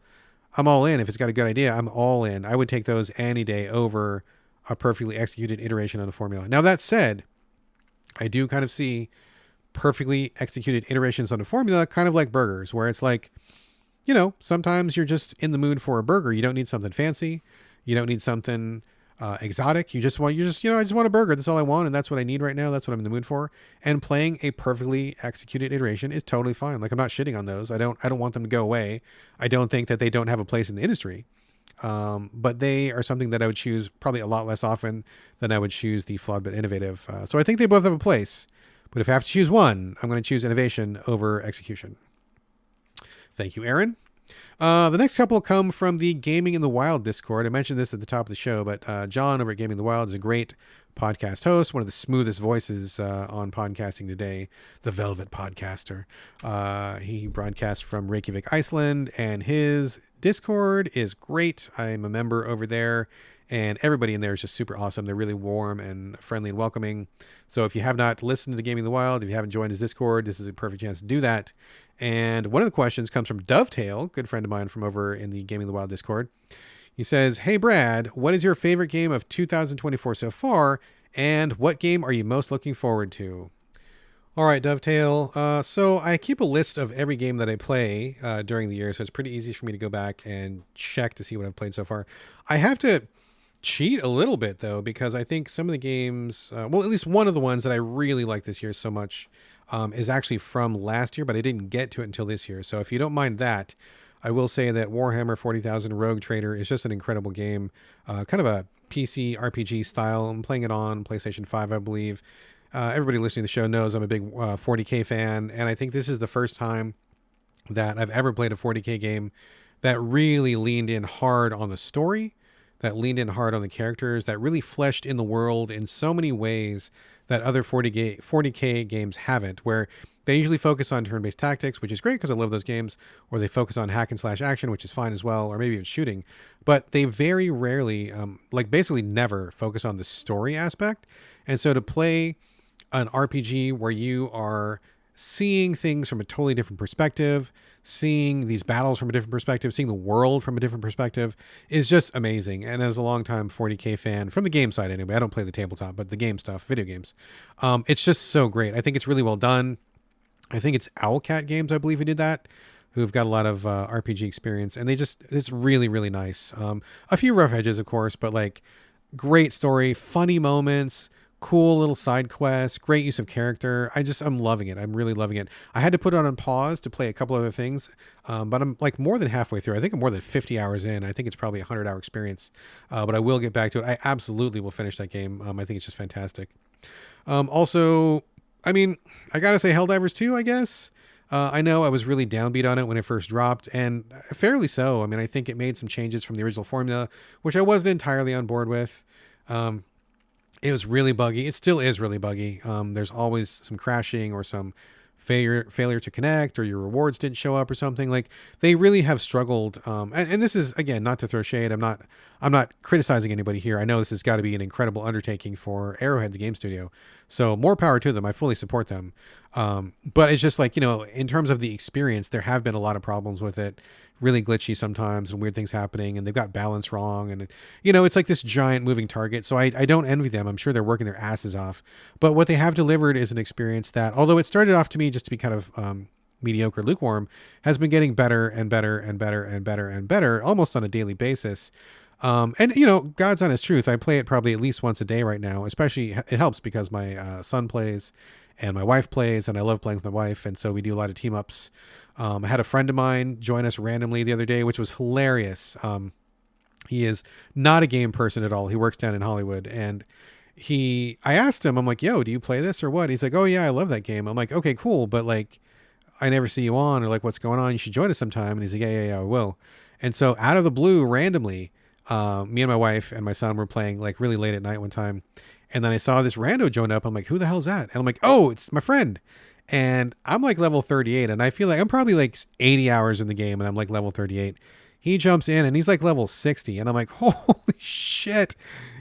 I'm all in. If it's got a good idea, I'm all in. I would take those any day over a perfectly executed iteration on a formula. Now that said, I do kind of see perfectly executed iterations on a formula kind of like burgers, where it's like, sometimes you're just in the mood for a burger. You don't need something fancy. You don't need something exotic. I just want a burger. That's all I want. And that's what I need right now. That's what I'm in the mood for. And playing a perfectly executed iteration is totally fine. Like I'm not shitting on those. I don't want them to go away. I don't think that they don't have a place in the industry. But they are something that I would choose probably a lot less often than I would choose the flawed but innovative. So I think they both have a place. But if I have to choose one, I'm going to choose innovation over execution. Thank you, Aaron. The next couple come from the Gaming in the Wild Discord. I mentioned this at the top of the show, but John over at Gaming in the Wild is a great podcast host, one of the smoothest voices on podcasting today, the Velvet Podcaster. He broadcasts from Reykjavik, Iceland, and his Discord is great. I'm a member over there, and everybody in there is just super awesome. They're really warm and friendly and welcoming. So if you have not listened to Gaming in the Wild, if you haven't joined his Discord, this is a perfect chance to do that. And one of the questions comes from Dovetail, good friend of mine from over in the Gaming in the Wild Discord. He says, "Hey Brad, what is your favorite game of 2024 so far, and what game are you most looking forward to?" All right, Dovetail. So I keep a list of every game that I play during the year, so it's pretty easy for me to go back and check to see what I've played so far. I have to cheat a little bit, though, because I think some of the games, well, at least one of the ones that I really like this year so much is actually from last year, but I didn't get to it until this year. So if you don't mind that, I will say that Warhammer 40,000 Rogue Trader is just an incredible game, kind of a PC RPG style. I'm playing it on PlayStation 5, I believe. Everybody listening to the show knows I'm a big 40K fan, and I think this is the first time that I've ever played a 40K game that really leaned in hard on the story, that leaned in hard on the characters, that really fleshed in the world in so many ways that other 40K games haven't, where they usually focus on turn-based tactics, which is great because I love those games, or they focus on hack and slash action, which is fine as well, or maybe even shooting, but they very rarely, like basically never focus on the story aspect. And so to play an RPG where you are seeing things from a totally different perspective, seeing these battles from a different perspective, seeing the world from a different perspective is just amazing. And as a longtime 40K fan, from the game side anyway, I don't play the tabletop, but the game stuff, video games, it's just so great. I think it's really well done. I think it's Owlcat Games, I believe, who did that, who've got a lot of RPG experience, and it's really, really nice. A few rough edges, of course, but like great story, funny moments, cool little side quests, great use of character. I'm loving it. I'm really loving it. I had to put it on pause to play a couple other things, but I'm like more than halfway through. I think I'm more than 50 hours in. I think it's probably a 100-hour experience, but I will get back to it. I absolutely will finish that game. I think it's just fantastic. Also, I mean, I gotta say Helldivers 2, I guess. I know I was really downbeat on it when it first dropped, and fairly so. I mean, I think it made some changes from the original formula, which I wasn't entirely on board with. It was really buggy. It still is really buggy. There's always some crashing or some failure to connect, or your rewards didn't show up or something. Like, they really have struggled. And this is, again, not to throw shade. I'm not criticizing anybody here. I know this has got to be an incredible undertaking for Arrowhead, the game studio. So more power to them. I fully support them. But it's just like, in terms of the experience, there have been a lot of problems with it. Really glitchy sometimes, and weird things happening, and they've got balance wrong, and it's like this giant moving target. So I don't envy them. I'm sure they're working their asses off, but what they have delivered is an experience that, although it started off to me just to be kind of mediocre, lukewarm, has been getting better and better and better and better and better almost on a daily basis. And God's honest truth, I play it probably at least once a day right now. Especially it helps because my son plays and my wife plays, and I love playing with my wife, and so we do a lot of team ups. I had a friend of mine join us randomly the other day, which was hilarious. He is not a game person at all. He works down in Hollywood, and I asked him, I'm like, "Yo, do you play this or what?" He's like, "Oh yeah, I love that game." I'm like, "Okay, cool, but like, I never see you on, or like, what's going on? You should join us sometime." And he's like, "Yeah, I will." And so out of the blue, randomly, me and my wife and my son were playing like really late at night one time. And then I saw this rando join up. I'm like, "Who the hell's that?" And I'm like, "Oh, it's my friend." And I'm like level 38, and I feel like I'm probably like 80 hours in the game, and I'm like level 38. He jumps in and he's like level 60, and I'm like, holy shit.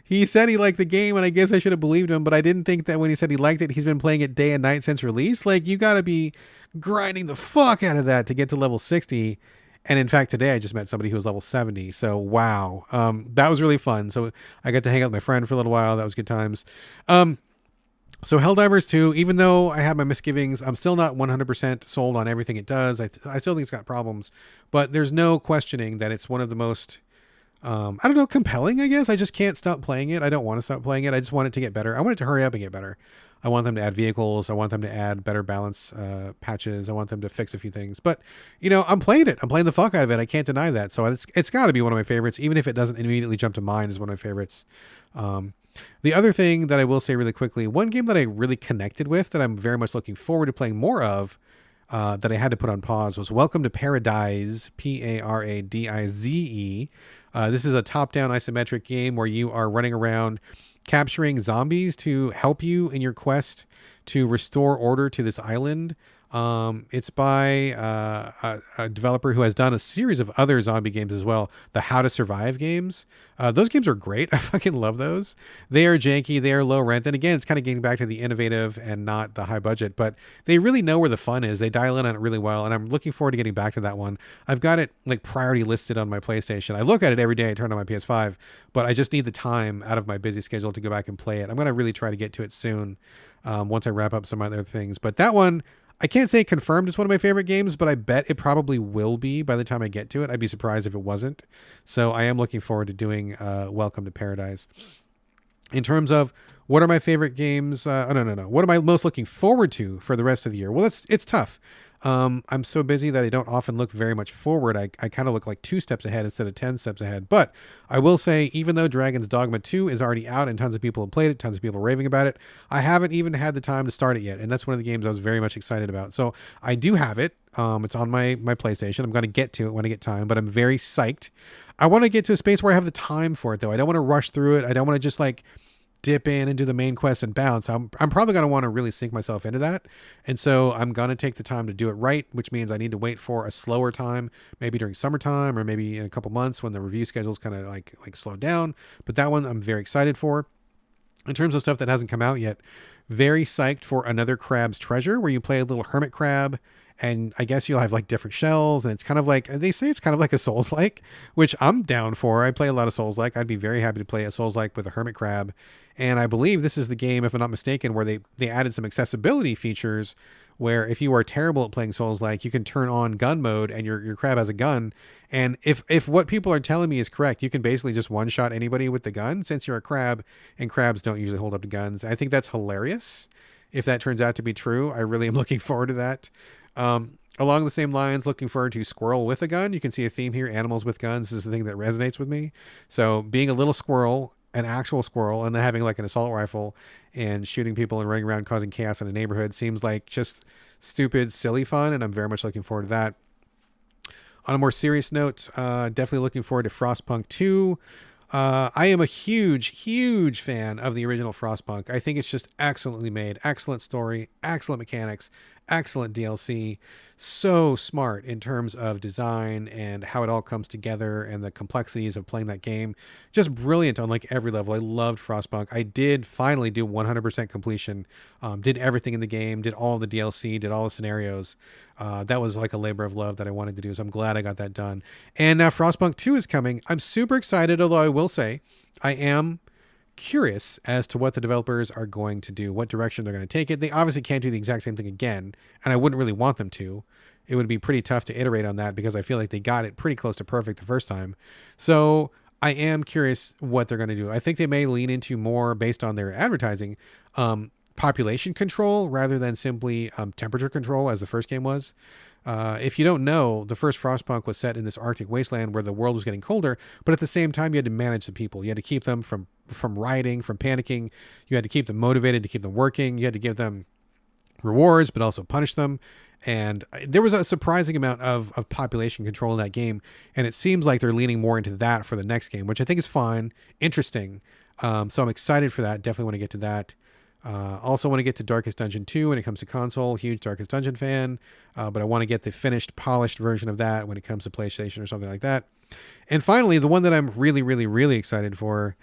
He said he liked the game, and I guess I should have believed him, but I didn't think that when he said he liked it, he's been playing it day and night since release. Like, you gotta be grinding the fuck out of that to get to level 60. And in fact, today I just met somebody who was level 70. So wow. That was really fun. So I got to hang out with my friend for a little while. That was good times. So Helldivers 2, even though I have my misgivings, I'm still not 100% sold on everything it does. I still think it's got problems, but there's no questioning that it's one of the most, compelling, I guess. I just can't stop playing it. I don't want to stop playing it. I just want it to get better. I want it to hurry up and get better. I want them to add vehicles. I want them to add better balance patches. I want them to fix a few things. But, I'm playing it. I'm playing the fuck out of it. I can't deny that. So it's got to be one of my favorites, even if it doesn't immediately jump to mind as one of my favorites. The other thing that I will say really quickly, one game that I really connected with that I'm very much looking forward to playing more of, that I had to put on pause, was Welcome to Paradise, Paradize. This is a top-down isometric game where you are running around capturing zombies to help you in your quest to restore order to this island. It's by a developer who has done a series of other zombie games as well, the How to Survive games. Those games are great. I fucking love those. They are janky, they are low rent, and again, it's kind of getting back to the innovative and not the high budget, but they really know where the fun is. They dial in on it really well, and I'm looking forward to getting back to that one. I've got it like priority listed on my PlayStation. I look at it every day. I turn on my PS5, but I just need the time out of my busy schedule to go back and play it. I'm going to really try to get to it soon, once I wrap up some other things. But that one, I can't say confirmed it's one of my favorite games, but I bet it probably will be by the time I get to it. I'd be surprised if it wasn't. So I am looking forward to doing Welcome to Paradise. In terms of what are my favorite games, no. What am I most looking forward to for the rest of the year? Well, it's tough. I'm so busy that I don't often look very much forward. I kind of look like 2 steps ahead instead of 10 steps ahead. But I will say, even though Dragon's Dogma 2 is already out and tons of people have played it, tons of people are raving about it, I haven't even had the time to start it yet. And that's one of the games I was very much excited about. So I do have it. It's on my PlayStation. I'm going to get to it when I get time, but I'm very psyched. I want to get to a space where I have the time for it, though. I don't want to rush through it. I don't want to just like dip in and do the main quest and bounce. I'm probably going to want to really sink myself into that. And so I'm going to take the time to do it right, which means I need to wait for a slower time, maybe during summertime or maybe in a couple months when the review schedule's kind of like slowed down. But that one I'm very excited for. In terms of stuff that hasn't come out yet, very psyched for Another Crab's Treasure, where you play a little hermit crab, and I guess you'll have like different shells, and it's kind of like, they say it's kind of like a Souls-like, which I'm down for. I play a lot of Souls-like. I'd be very happy to play a Souls-like with a hermit crab. And I believe this is the game, if I'm not mistaken, where they added some accessibility features where if you are terrible at playing Souls-like, you can turn on gun mode and your crab has a gun. And if what people are telling me is correct, you can basically just one-shot anybody with the gun since you're a crab, and crabs don't usually hold up to guns. I think that's hilarious. If that turns out to be true, I really am looking forward to that. Along the same lines, looking forward to Squirrel with a Gun. You can see a theme here, animals with guns. This is the thing that resonates with me. So being a little squirrel, an actual squirrel, and then having like an assault rifle and shooting people and running around causing chaos in a neighborhood seems like just stupid, silly fun, and I'm very much looking forward to that. On a more serious note, definitely looking forward to Frostpunk 2. I am a huge fan of the original Frostpunk. I think it's just excellently made, excellent story, excellent mechanics, excellent DLC. So smart in terms of design and how it all comes together and the complexities of playing that game. Just brilliant on like every level. I loved Frostpunk. I did finally do 100% completion. Did everything in the game, did all the DLC, did all the scenarios. That was like a labor of love that I wanted to do. So I'm glad I got that done. And now Frostpunk 2 is coming. I'm super excited, although I will say I am curious as to what the developers are going to do, what direction they're going to take it. They obviously can't do the exact same thing again, and I wouldn't really want them to. It would be pretty tough to iterate on that because I feel like they got it pretty close to perfect the first time. So I am curious what they're going to do. I think they may lean into more, based on their advertising, population control rather than simply temperature control as the first game was. If you don't know, the first Frostpunk was set in this Arctic wasteland where the world was getting colder, but at the same time, you had to manage the people. You had to keep them from rioting, from panicking. You had to keep them motivated, to keep them working. You had to give them rewards, but also punish them. And there was a surprising amount of population control in that game. And it seems like they're leaning more into that for the next game, which I think is fine, interesting. So I'm excited for that. Definitely want to get to that. Also want to get to Darkest Dungeon 2 when it comes to console. Huge Darkest Dungeon fan. But I want to get the finished, polished version of that when it comes to PlayStation or something like that. And finally, the one that I'm really excited for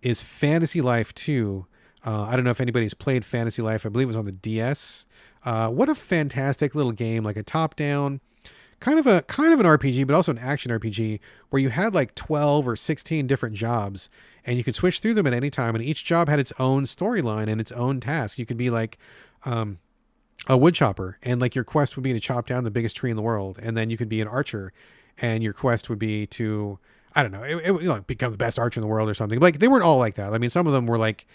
is Fantasy Life 2. I don't know if anybody's played Fantasy Life. I believe it was on the DS. What a fantastic little game, like a top-down, kind of an RPG, but also an action RPG, where you had like 12 or 16 different jobs, and you could switch through them at any time, and each job had its own storyline and its own task. You could be like a wood chopper, and like your quest would be to chop down the biggest tree in the world, and then you could be an archer, and your quest would be to, I don't know, it would, like, become the best archer in the world or something. Like, they weren't all like that. I mean, some of them were like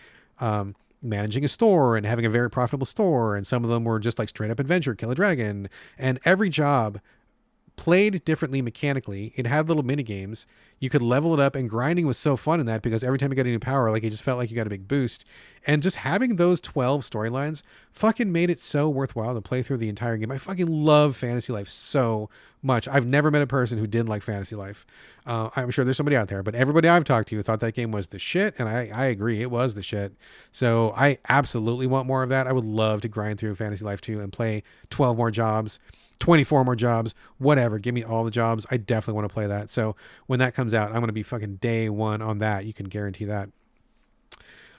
managing a store and having a very profitable store, and some of them were just like straight up adventure, kill a dragon, and every job played differently mechanically. It had little mini games. You could level it up, and grinding was so fun in that because every time you got a new power, like it just felt like you got a big boost. And just having those 12 storylines fucking made it so worthwhile to play through the entire game. I fucking love Fantasy Life so much. I've never met a person who didn't like Fantasy Life. I'm sure there's somebody out there, but everybody I've talked to thought that game was the shit, and I agree, it was the shit. So I absolutely want more of that. I would love to grind through Fantasy Life 2 and play 12 more jobs, 24 more jobs, whatever. Give me all the jobs. I definitely want to play that. So when that comes out, I'm going to be fucking day one on that. You can guarantee that.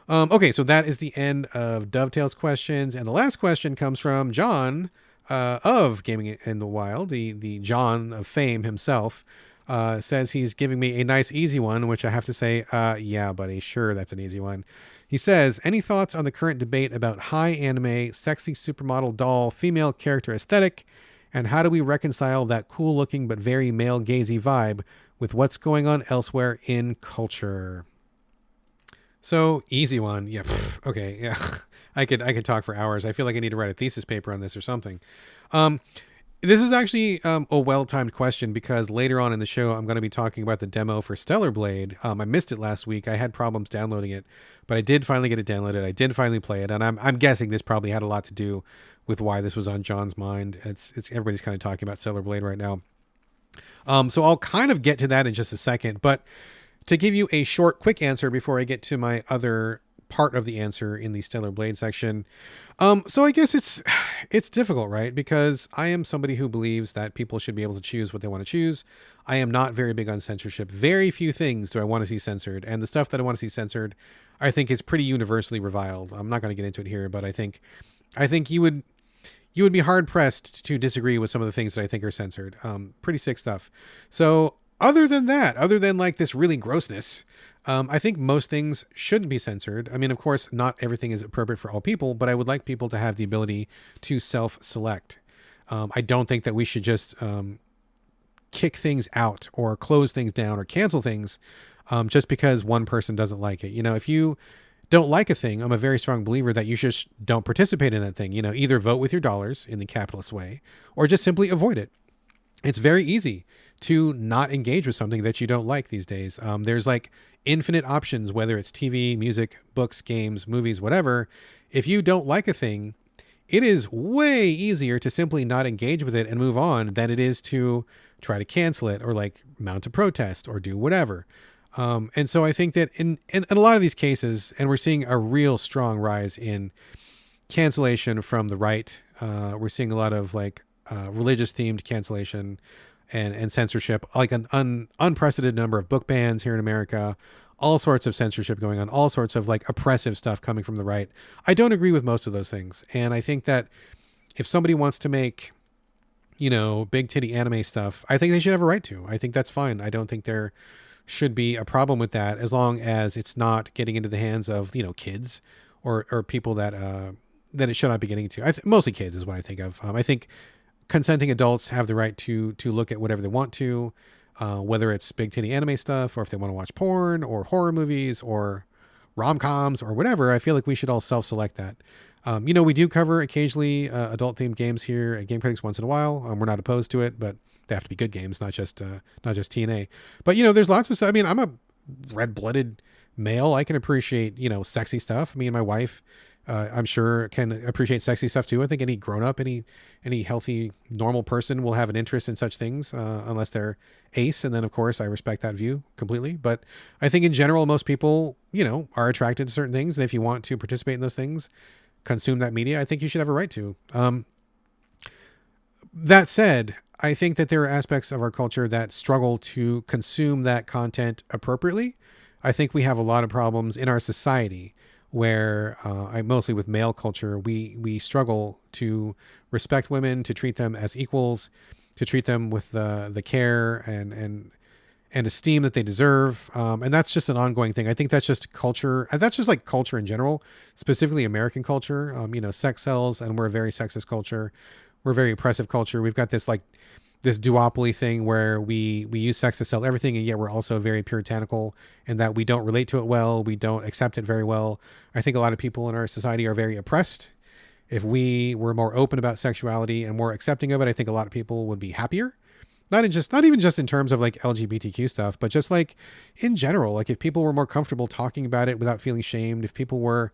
Okay, so that is the end of Dovetail's questions. And the last question comes from John of Gaming in the Wild, the John of fame himself. Says he's giving me a nice easy one, which I have to say, yeah, buddy, sure, that's an easy one. He says, any thoughts on the current debate about high anime, sexy supermodel doll, female character aesthetic, and how do we reconcile that cool looking but very male gazy vibe with what's going on elsewhere in culture? So easy one. Yeah. Okay. Yeah. I could talk for hours. I feel like I need to write a thesis paper on this or something. This is actually a well-timed question because later on in the show, I'm going to be talking about the demo for Stellar Blade. I missed it last week. I had problems downloading it, but I did finally get it downloaded. I did finally play it. And I'm guessing this probably had a lot to do with why this was on John's mind. It's everybody's kind of talking about Stellar Blade right now. So I'll kind of get to that in just a second, but to give you a short, quick answer before I get to my other part of the answer in the Stellar Blade section. So I guess it's difficult, right? Because I am somebody who believes that people should be able to choose what they want to choose. I am not very big on censorship. Very few things do I want to see censored. And the stuff that I want to see censored, I think is pretty universally reviled. I'm not going to get into it here, but I think you would be hard pressed to disagree with some of the things that I think are censored. Pretty sick stuff. So other than like this really grossness, I think most things shouldn't be censored. I mean, of course, not everything is appropriate for all people, but I would like people to have the ability to self-select. I don't think that we should just kick things out or close things down or cancel things just because one person doesn't like it. You know, if you don't like a thing, I'm a very strong believer that you just don't participate in that thing. You know, either vote with your dollars in the capitalist way or just simply avoid it. It's very easy to not engage with something that you don't like these days. There's like infinite options, whether it's TV, music, books, games, movies, whatever. If you don't like a thing, it is way easier to simply not engage with it and move on than it is to try to cancel it or like mount a protest or do whatever. And so I think that in a lot of these cases, and we're seeing a real strong rise in cancellation from the right. We're seeing a lot of like religious themed cancellation and censorship, like an unprecedented number of book bans here in America, all sorts of censorship going on, all sorts of like oppressive stuff coming from the right. I don't agree with most of those things. And I think that if somebody wants to make, you know, big titty anime stuff, I think they should have a right to. I think that's fine. I don't think there should be a problem with that as long as it's not getting into the hands of, you know, kids or people that it should not be getting to. Mostly kids is what I think of. I think consenting adults have the right to look at whatever they want to, whether it's big titty anime stuff or if they want to watch porn or horror movies or rom-coms or whatever. I feel like we should all self-select that. You know, we do cover occasionally adult themed games here at Game Critics once in a while. We're not opposed to it, but they have to be good games, not just TNA. But, you know, there's lots of stuff. I mean, I'm a red-blooded male. I can appreciate, you know, sexy stuff. Me and my wife, I'm sure can appreciate sexy stuff too. I think any grown up, any healthy, normal person will have an interest in such things, unless they're ace. And then of course I respect that view completely. But I think in general, most people, you know, are attracted to certain things. And if you want to participate in those things, consume that media, I think you should have a right to. That said, I think that there are aspects of our culture that struggle to consume that content appropriately. I think we have a lot of problems in our society where mostly with male culture, we struggle to respect women, to treat them as equals, to treat them with the care and esteem that they deserve. And that's just an ongoing thing. I think that's just culture. That's just like culture in general, specifically American culture. You know, sex sells, and we're a very sexist culture. We're a very oppressive culture. We've got this duopoly thing where we use sex to sell everything, and yet we're also very puritanical in that we don't relate to it well. We don't accept it very well. I think a lot of people in our society are very oppressed. If we were more open about sexuality and more accepting of it, I think a lot of people would be happier. not even just in terms of like LGBTQ stuff, but just like in general, like if people were more comfortable talking about it without feeling shamed, if people were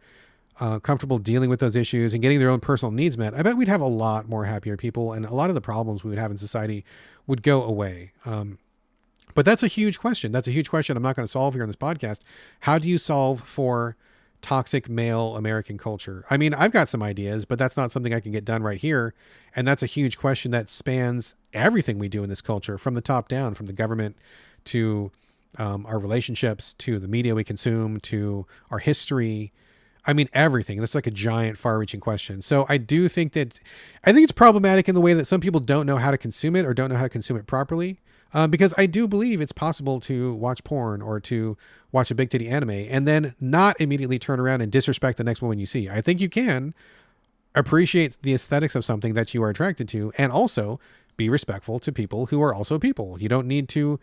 comfortable dealing with those issues and getting their own personal needs met, I bet we'd have a lot more happier people, and a lot of the problems we would have in society would go away. But that's a huge question. That's a huge question I'm not going to solve here on this podcast. How do you solve for toxic male American culture? I mean, I've got some ideas, but that's not something I can get done right here. And that's a huge question that spans everything we do in this culture, from the top down, from the government to our relationships, to the media we consume, to our history. I mean, everything. That's like a giant, far-reaching question. So I think it's problematic in the way that some people don't know how to consume it or don't know how to consume it properly. Because I do believe it's possible to watch porn or to watch a big titty anime and then not immediately turn around and disrespect the next woman you see. I think you can appreciate the aesthetics of something that you are attracted to and also be respectful to people who are also people. You don't need to,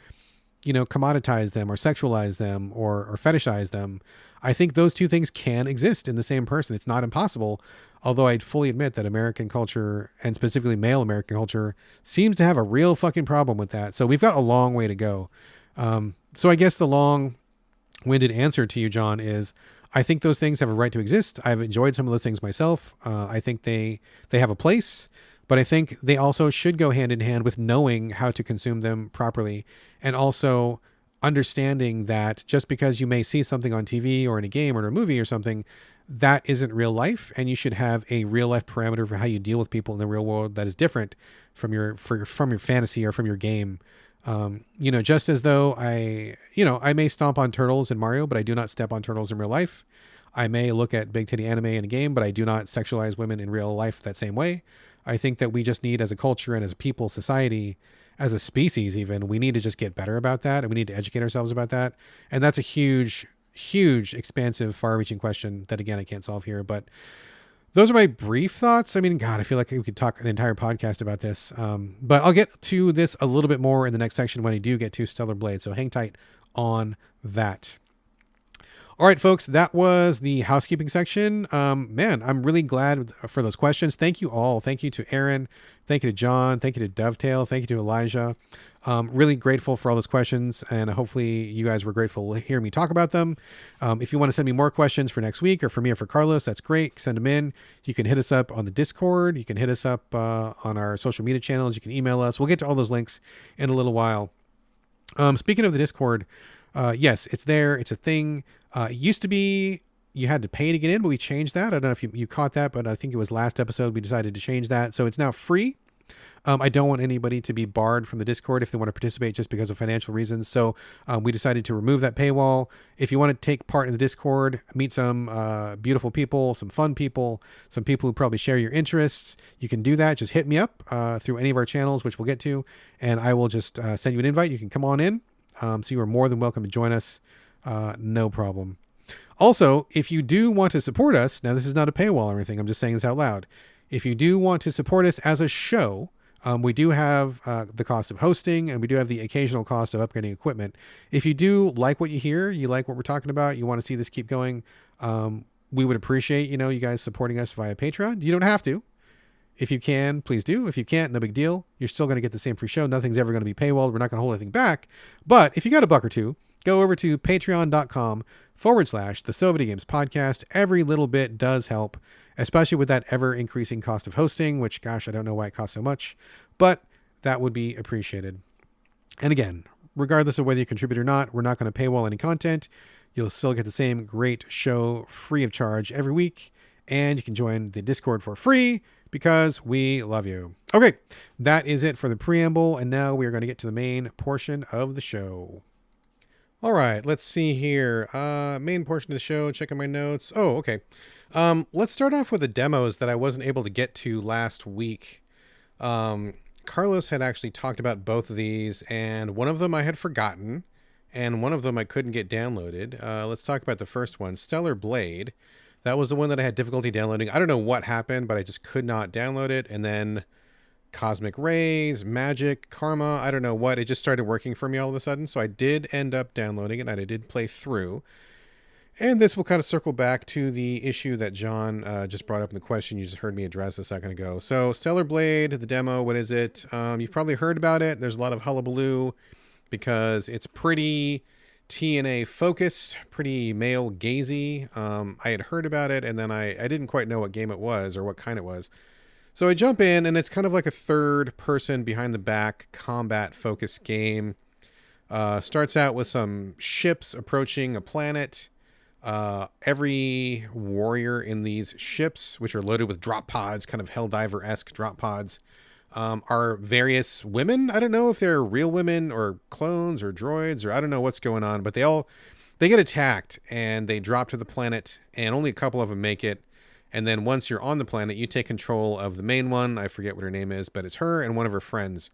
commoditize them or sexualize them or fetishize them. I think those two things can exist in the same person. It's not impossible. Although I'd fully admit that American culture, and specifically male American culture, seems to have a real fucking problem with that. So we've got a long way to go. So I guess the long-winded answer to you, John, is I think those things have a right to exist. I've enjoyed some of those things myself. I think they have a place, but I think they also should go hand in hand with knowing how to consume them properly, and also understanding that just because you may see something on TV or in a game or in a movie or something, that isn't real life, and you should have a real life parameter for how you deal with people in the real world that is different from your fantasy or from your game. Just as though I may stomp on turtles in Mario, but I do not step on turtles in real life. I may look at big titty anime in a game, but I do not sexualize women in real life that same way. I think that we just need, as a culture and as a people, society, as a species even, we need to just get better about that, and we need to educate ourselves about that. And that's a huge, expansive, far-reaching question that, again, I can't solve here. But those are my brief thoughts. I mean, God, I feel like we could talk an entire podcast about this. But I'll get to this a little bit more in the next section when I do get to Stellar Blade. So hang tight on that. All right, folks, that was the housekeeping section. Man, I'm really glad for those questions. Thank you all. Thank you to Aaron. Thank you to John. Thank you to Dovetail. Thank you to Elijah. Really grateful for all those questions, and hopefully you guys were grateful to hear me talk about them. If you want to send me more questions for next week or for me or for Carlos, that's great. Send them in. You can hit us up on the Discord. You can hit us up on our social media channels. You can email us. We'll get to all those links in a little while. Speaking of the Discord, yes, it's there. It's a thing. It used to be you had to pay to get in, but we changed that. I don't know if you caught that, but I think it was last episode we decided to change that. So it's now free. I don't want anybody to be barred from the Discord if they want to participate just because of financial reasons. So we decided to remove that paywall. If you want to take part in the Discord, meet some beautiful people, some fun people, some people who probably share your interests, you can do that. Just hit me up through any of our channels, which we'll get to, and I will just send you an invite. You can come on in. So you are more than welcome to join us. No problem. Also, if you do want to support us, now this is not a paywall or anything, I'm just saying this out loud. If you do want to support us as a show, we do have the cost of hosting, and we do have the occasional cost of upgrading equipment. If you do like what you hear, you like what we're talking about, you want to see this keep going, we would appreciate, you guys supporting us via Patreon. You don't have to. If you can, please do. If you can't, no big deal. You're still going to get the same free show. Nothing's ever going to be paywalled. We're not going to hold anything back. But if you got a buck or two, go over to patreon.com/the So Videogames podcast. Every little bit does help, especially with that ever increasing cost of hosting, which, gosh, I don't know why it costs so much, but that would be appreciated. And again, regardless of whether you contribute or not, we're not going to paywall any content. You'll still get the same great show free of charge every week, and you can join the Discord for free because we love you. Okay, that is it for the preamble, and now we are going to get to the main portion of the show. All right, let's see here. Main portion of the show, checking my notes. Oh, okay. Let's start off with the demos that I wasn't able to get to last week. Carlos had actually talked about both of these, and one of them I had forgotten, and one of them I couldn't get downloaded. Let's talk about the first one, Stellar Blade. That was the one that I had difficulty downloading. I don't know what happened, but I just could not download it. And then Cosmic Rays, Magic, Karma, I don't know what. It just started working for me all of a sudden. So I did end up downloading it, and I did play through. And this will kind of circle back to the issue that John just brought up in the question you just heard me address a second ago. So Stellar Blade, the demo, what is it? You've probably heard about it. There's a lot of hullabaloo because it's pretty TNA focused, pretty male gazy. I had heard about it, and then I didn't quite know what game it was or what kind it was. So I jump in, and it's kind of like a third person behind the back combat focused game. Starts out with some ships approaching a planet. Every warrior in these ships, which are loaded with drop pods, kind of Helldiver-esque drop pods, are various women. I don't know if they're real women or clones or droids, or I don't know what's going on, but they get attacked and they drop to the planet, and only a couple of them make it. And then once you're on the planet, you take control of the main one. I forget what her name is, but it's her and one of her friends.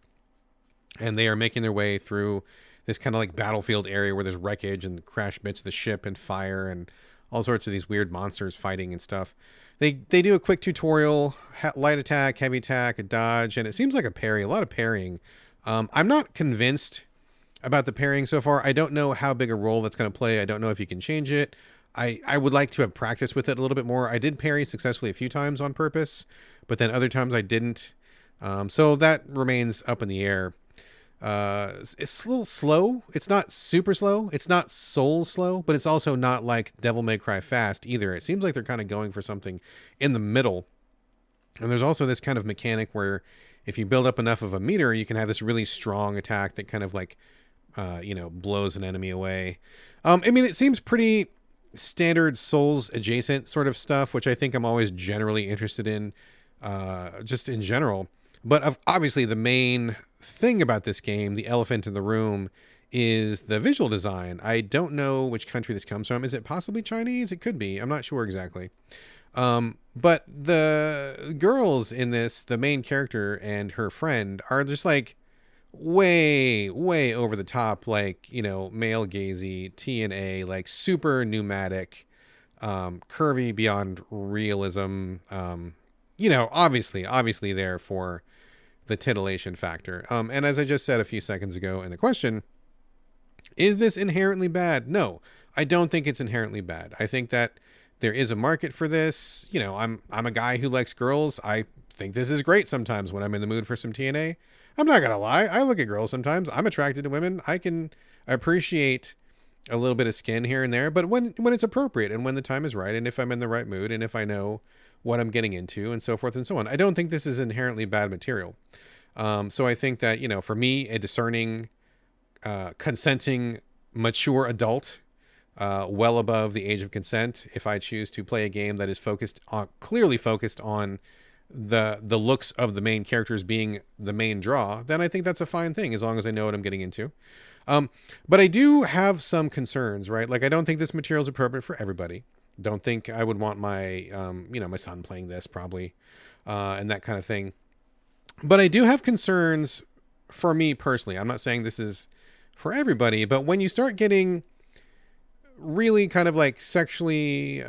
And they are making their way through this kind of like battlefield area where there's wreckage and crash bits of the ship and fire and all sorts of these weird monsters fighting and stuff. They do a quick tutorial, light attack, heavy attack, a dodge, and it seems like a lot of parrying. I'm not convinced about the parrying so far. I don't know how big a role that's going to play. I don't know if you can change it. I would like to have practiced with it a little bit more. I did parry successfully a few times on purpose, but then other times I didn't. So that remains up in the air. It's a little slow. It's not super slow. It's not soul slow, but it's also not like Devil May Cry fast either. It seems like they're kind of going for something in the middle. And there's also this kind of mechanic where if you build up enough of a meter, you can have this really strong attack that kind of like, blows an enemy away. I mean, it seems pretty standard Souls adjacent sort of stuff, which I think I'm always generally interested in, just in general. But obviously the main thing about this game, the elephant in the room, is the visual design. I don't know which country this comes from. Is it possibly Chinese? It could be. I'm not sure exactly. But the girls in this, the main character and her friend, are just like way over the top, like, male gazy, TNA, like super pneumatic, curvy beyond realism. Obviously there for the titillation factor. And as I just said a few seconds ago in the question, is this inherently bad? No, I don't think it's inherently bad. I think that there is a market for this. I'm a guy who likes girls. I think this is great sometimes when I'm in the mood for some TNA. I'm not going to lie. I look at girls sometimes. I'm attracted to women. I can appreciate a little bit of skin here and there, but when it's appropriate and when the time is right, and if I'm in the right mood and if I know what I'm getting into and so forth and so on. I don't think this is inherently bad material. So I think that, for me, a discerning, consenting, mature adult, well above the age of consent, if I choose to play a game that is clearly focused on the looks of the main characters being the main draw, then I think that's a fine thing as long as I know what I'm getting into. But I do have some concerns, right? Like, I don't think this material is appropriate for everybody. Don't think I would want my, my son playing this probably, and that kind of thing. But I do have concerns for me personally. I'm not saying this is for everybody, but when you start getting really kind of like sexually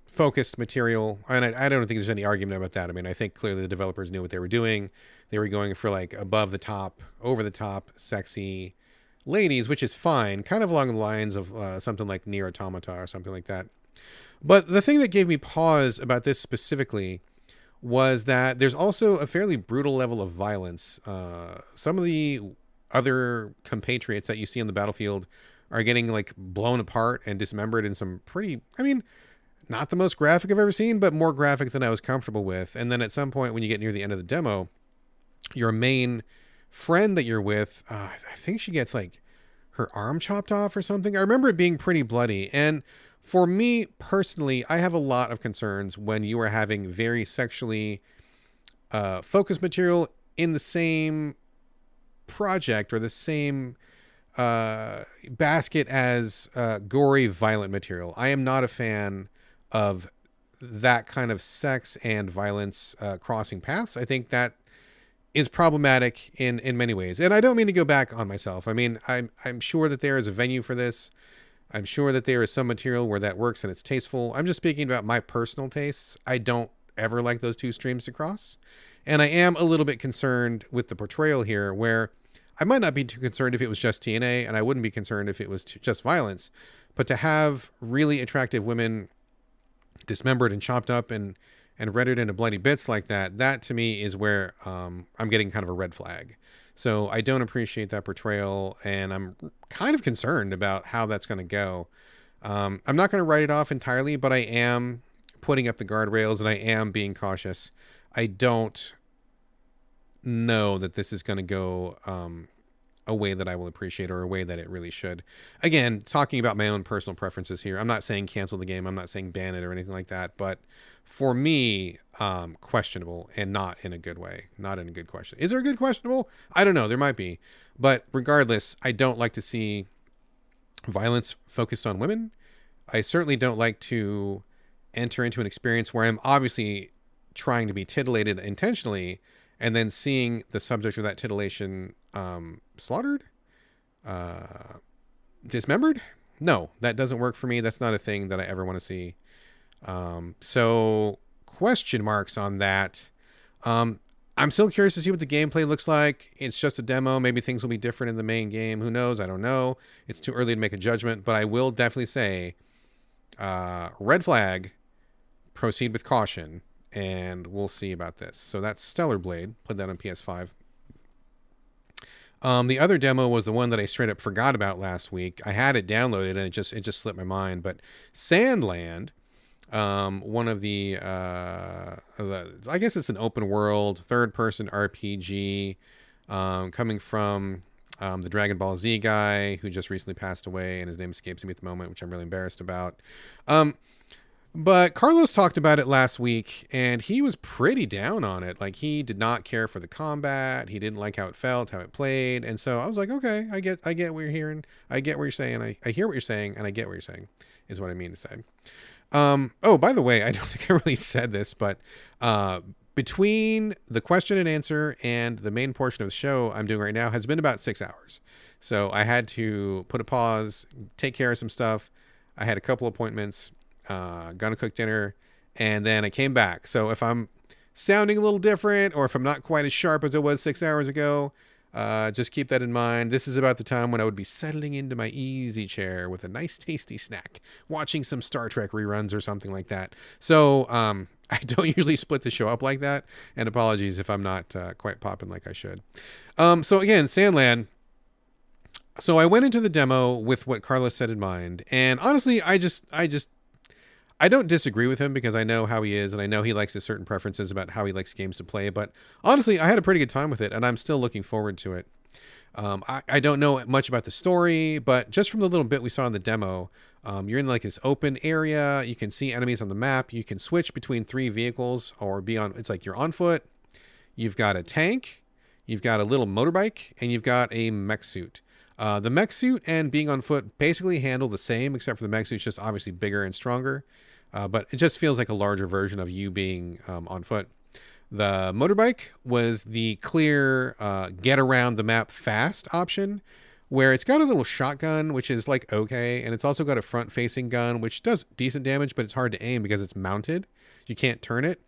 focused material, and I don't think there's any argument about that. I mean, I think clearly the developers knew what they were doing. They were going for like above the top, over the top, sexy ladies, which is fine, kind of along the lines of something like Nier Automata or something like that. But the thing that gave me pause about this specifically was that there's also a fairly brutal level of violence. Some of the other compatriots that you see on the battlefield are getting like blown apart and dismembered in some pretty, not the most graphic I've ever seen, but more graphic than I was comfortable with. And then at some point when you get near the end of the demo, your main friend that you're with, I think she gets like her arm chopped off or something. I remember it being pretty bloody. And for me personally, I have a lot of concerns when you are having very sexually focused material in the same project or the same basket as gory, violent material. I am not a fan of that kind of sex and violence crossing paths. I think that is problematic in many ways. And I don't mean to go back on myself. I mean, I'm sure that there is a venue for this. I'm sure that there is some material where that works and it's tasteful. I'm just speaking about my personal tastes. I don't ever like those two streams to cross. And I am a little bit concerned with the portrayal here, where I might not be too concerned if it was just TNA, and I wouldn't be concerned if it was just violence. But to have really attractive women dismembered and chopped up and rendered into bloody bits like that, that to me is where I'm getting kind of a red flag. So I don't appreciate that portrayal, and I'm kind of concerned about how that's going to go. I'm not going to write it off entirely, but I am putting up the guardrails and I am being cautious. I don't know that this is going to go a way that I will appreciate, or a way that it really should. Again, talking about my own personal preferences here. I'm not saying cancel the game. I'm not saying ban it or anything like that. But for me, questionable, and not in a good way. Not in a good question. Is there a good questionable? I don't know. There might be. But regardless, I don't like to see violence focused on women. I certainly don't like to enter into an experience where I'm obviously trying to be titillated intentionally, and then seeing the subject of that titillation slaughtered, dismembered. No, that doesn't work for me. That's not a thing that I ever want to see. So question marks on that. I'm still curious to see what the gameplay looks like. It's just a demo. Maybe things will be different in the main game. Who knows? I don't know. It's too early to make a judgment, but I will definitely say, red flag, proceed with caution, and we'll see about this. So that's Stellar Blade. Played that on PS5. The other demo was the one that I straight up forgot about last week. I had it downloaded and it just slipped my mind. But Sandland, one of the I guess it's an open world third person RPG, coming from the Dragon Ball Z guy who just recently passed away, and his name escapes me at the moment, which I'm really embarrassed about. But Carlos talked about it last week, and he was pretty down on it. Like, he did not care for the combat. He didn't like how it felt, how it played. And so I was like, okay, I get what you're hearing. I get what you're saying. I hear what you're saying, and I get what you're saying, is what I mean to say. Oh, by the way, I don't think I really said this, but between the question and answer and the main portion of the show I'm doing right now has been about 6 hours. So I had to put a pause, take care of some stuff. I had a couple appointments. Gonna cook dinner, and then I came back. So if I'm sounding a little different, or if I'm not quite as sharp as I was 6 hours ago, just keep that in mind. This is about the time when I would be settling into my easy chair with a nice tasty snack, watching some Star Trek reruns or something like that. So I don't usually split the show up like that, and apologies if I'm not quite popping like I should. So again, Sandland. So I went into the demo with what Carlos said in mind, and honestly, I don't disagree with him, because I know how he is, and I know he likes his certain preferences about how he likes games to play. But honestly, I had a pretty good time with it, and I'm still looking forward to it. I don't know much about the story, but just from the little bit we saw in the demo, you're in like this open area. You can see enemies on the map. You can switch between 3 vehicles, or be on. It's like you're on foot. You've got a tank. You've got a little motorbike, and you've got a mech suit. The mech suit and being on foot basically handle the same, except for the mech suit's just obviously bigger and stronger. But it just feels like a larger version of you being on foot. The motorbike was the clear get around the map fast option, where it's got a little shotgun, which is like okay, and it's also got a front-facing gun, which does decent damage, but it's hard to aim because it's mounted. You can't turn it.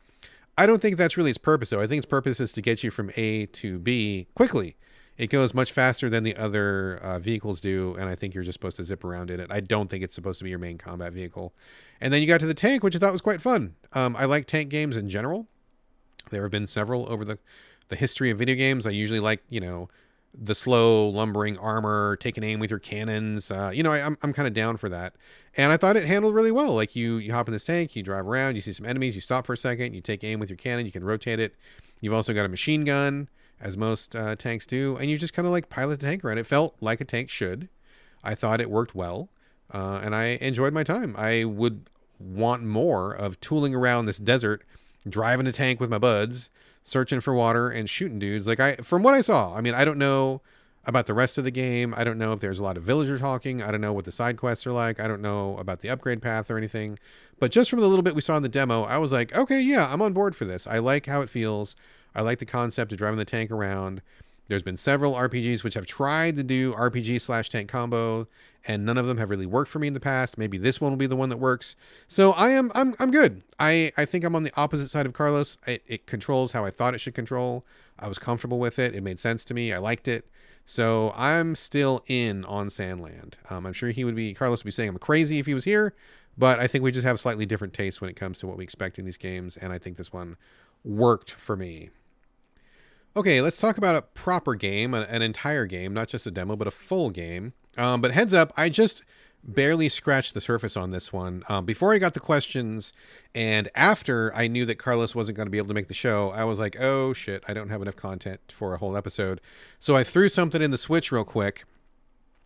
I don't think that's really its purpose, though. I think its purpose is to get you from A to B quickly. It goes much faster than the other vehicles do, and I think you're just supposed to zip around in it. I don't think it's supposed to be your main combat vehicle. And then you got to the tank, which I thought was quite fun. I like tank games in general. There have been several over the history of video games. I usually like, the slow, lumbering armor, taking aim with your cannons. I'm kind of down for that. And I thought it handled really well. Like, you hop in this tank, you drive around, you see some enemies, you stop for a second, you take aim with your cannon, you can rotate it. You've also got a machine gun, as most tanks do, and you just kind of like pilot the tank around. It felt like a tank should. I thought it worked well, and I enjoyed my time. I would want more of tooling around this desert, driving a tank with my buds, searching for water and shooting dudes. From what I saw, I don't know about the rest of the game. I don't know if there's a lot of villager talking. I don't know what the side quests are like. I don't know about the upgrade path or anything. But just from the little bit we saw in the demo, I was like, okay, yeah, I'm on board for this. I like how it feels. I like the concept of driving the tank around. There's been several RPGs which have tried to do RPG/tank combo, and none of them have really worked for me in the past. Maybe this one will be the one that works. So I'm good. I think I'm on the opposite side of Carlos. It controls how I thought it should control. I was comfortable with it. It made sense to me. I liked it. So I'm still in on Sandland. I'm sure Carlos would be saying I'm crazy if he was here, but I think we just have slightly different tastes when it comes to what we expect in these games, and I think this one worked for me. Okay, let's talk about a proper game, an entire game, not just a demo, but a full game. But heads up, I just barely scratched the surface on this one. Before I got the questions and after I knew that Carlos wasn't going to be able to make the show, I was like, oh shit, I don't have enough content for a whole episode. So I threw something in the Switch real quick,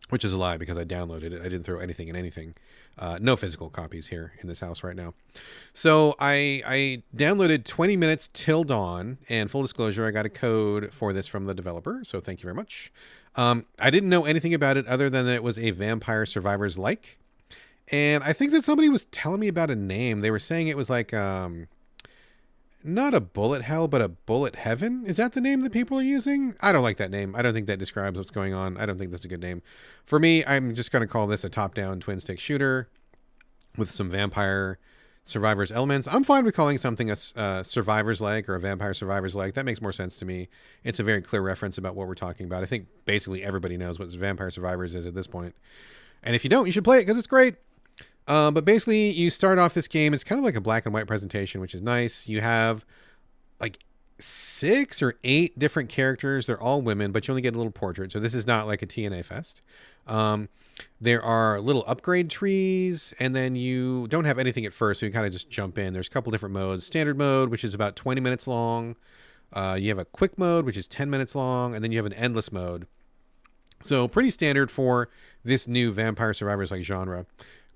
which is a lie because I downloaded it. I didn't throw anything in anything. No physical copies here in this house right now. So I downloaded 20 Minutes Till Dawn, and full disclosure, I got a code for this from the developer, so thank you very much. I didn't know anything about it other than that it was a Vampire Survivors like, and I think that somebody was telling me about a name. They were saying it was like not a bullet hell, but a bullet heaven. Is that the name that people are using? I don't like that name. I don't think that describes what's going on. I don't think that's a good name. For me, I'm just going to call this a top-down twin-stick shooter with some Vampire Survivors elements. I'm fine with calling something a Survivors-like or a Vampire Survivors-like. That makes more sense to me. It's a very clear reference about what we're talking about. I think basically everybody knows what Vampire Survivors is at this point. And if you don't, you should play it because it's great. But basically, you start off this game. It's kind of like a black and white presentation, which is nice. You have like 6 or 8 different characters. They're all women, but you only get a little portrait. So this is not like a TNA fest. There are little upgrade trees, and then you don't have anything at first, so you kind of just jump in. There's a couple different modes. Standard mode, which is about 20 minutes long. You have a quick mode, which is 10 minutes long, and then you have an endless mode. So pretty standard for this new Vampire Survivors like genre.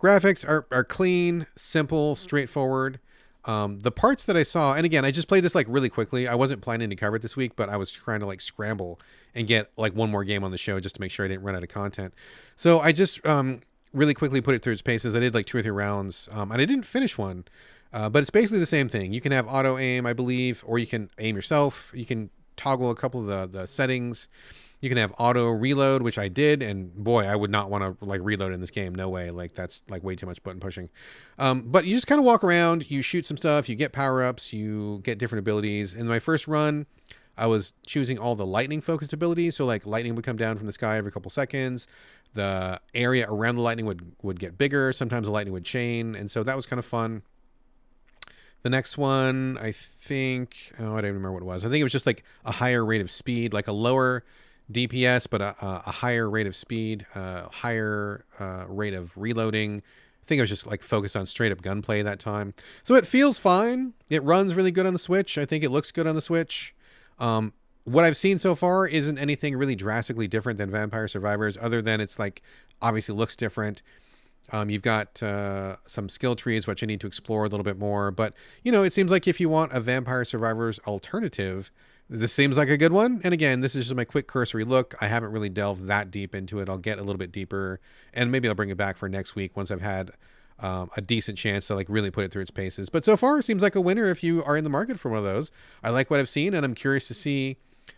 Graphics are clean, simple, straightforward. The parts that I saw, and again, I just played this like really quickly. I wasn't planning to cover it this week, but I was trying to like scramble and get like one more game on the show just to make sure I didn't run out of content. So I just really quickly put it through its paces. I did like 2 or 3 rounds, and I didn't finish one, but it's basically the same thing. You can have auto aim, I believe, or you can aim yourself. You can toggle a couple of the settings. You can have auto reload, which I did, and boy, I would not want to like reload in this game. No way. Like that's like way too much button pushing. But you just kind of walk around, you shoot some stuff, you get power-ups, you get different abilities. In my first run, I was choosing all the lightning focused abilities. So like lightning would come down from the sky every couple seconds. The area around the lightning would get bigger. Sometimes the lightning would chain. And so that was kind of fun. The next one, I think, I don't remember what it was. I think it was just like a higher rate of speed, like a lower DPS, but a higher rate of speed, higher rate of reloading. I think I was just like focused on straight up gunplay that time. So it feels fine. It runs really good on the Switch. I think it looks good on the Switch. What I've seen so far isn't anything really drastically different than Vampire Survivors, other than it's like obviously looks different. You've got some skill trees, which you need to explore a little bit more. But, you know, it seems like if you want a Vampire Survivors alternative, this seems like a good one. And again, this is just my quick cursory look. I haven't really delved that deep into it. I'll get a little bit deeper, and maybe I'll bring it back for next week once I've had a decent chance to like really put it through its paces. But so far, it seems like a winner if you are in the market for one of those. I like what I've seen, and I'm curious to see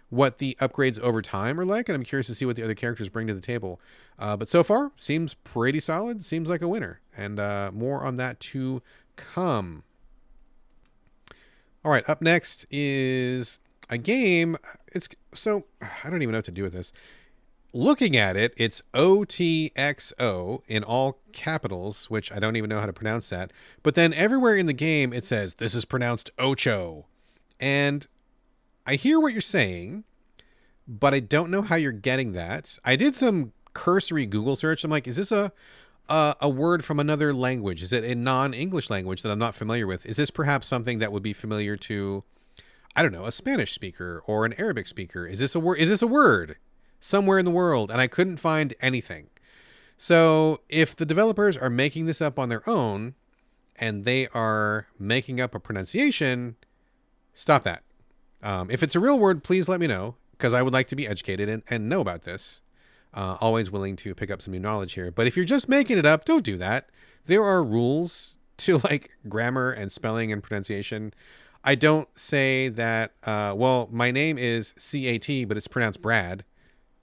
what the upgrades over time are like, and I'm curious to see what the other characters bring to the table. But so far, seems pretty solid. Seems like a winner, and more on that to come. All right, up next is a game. So I don't even know what to do with this. Looking at it, it's OTXO in all capitals, which I don't even know how to pronounce that. But then everywhere in the game, it says, this is pronounced Ocho. And I hear what you're saying, but I don't know how you're getting that. I did some cursory Google search. I'm like, is this a word from another language? Is it a non-English language that I'm not familiar with? Is this perhaps something that would be familiar to, I don't know, a Spanish speaker or an Arabic speaker? Is this a word? Is this a word somewhere in the world? And I couldn't find anything. So if the developers are making this up on their own and they are making up a pronunciation, stop that. If it's a real word, please let me know, because I would like to be educated and know about this. Always willing to pick up some new knowledge here. But if you're just making it up, don't do that. There are rules to like grammar and spelling and pronunciation. I don't say that, well, my name is CAT, but it's pronounced Brad.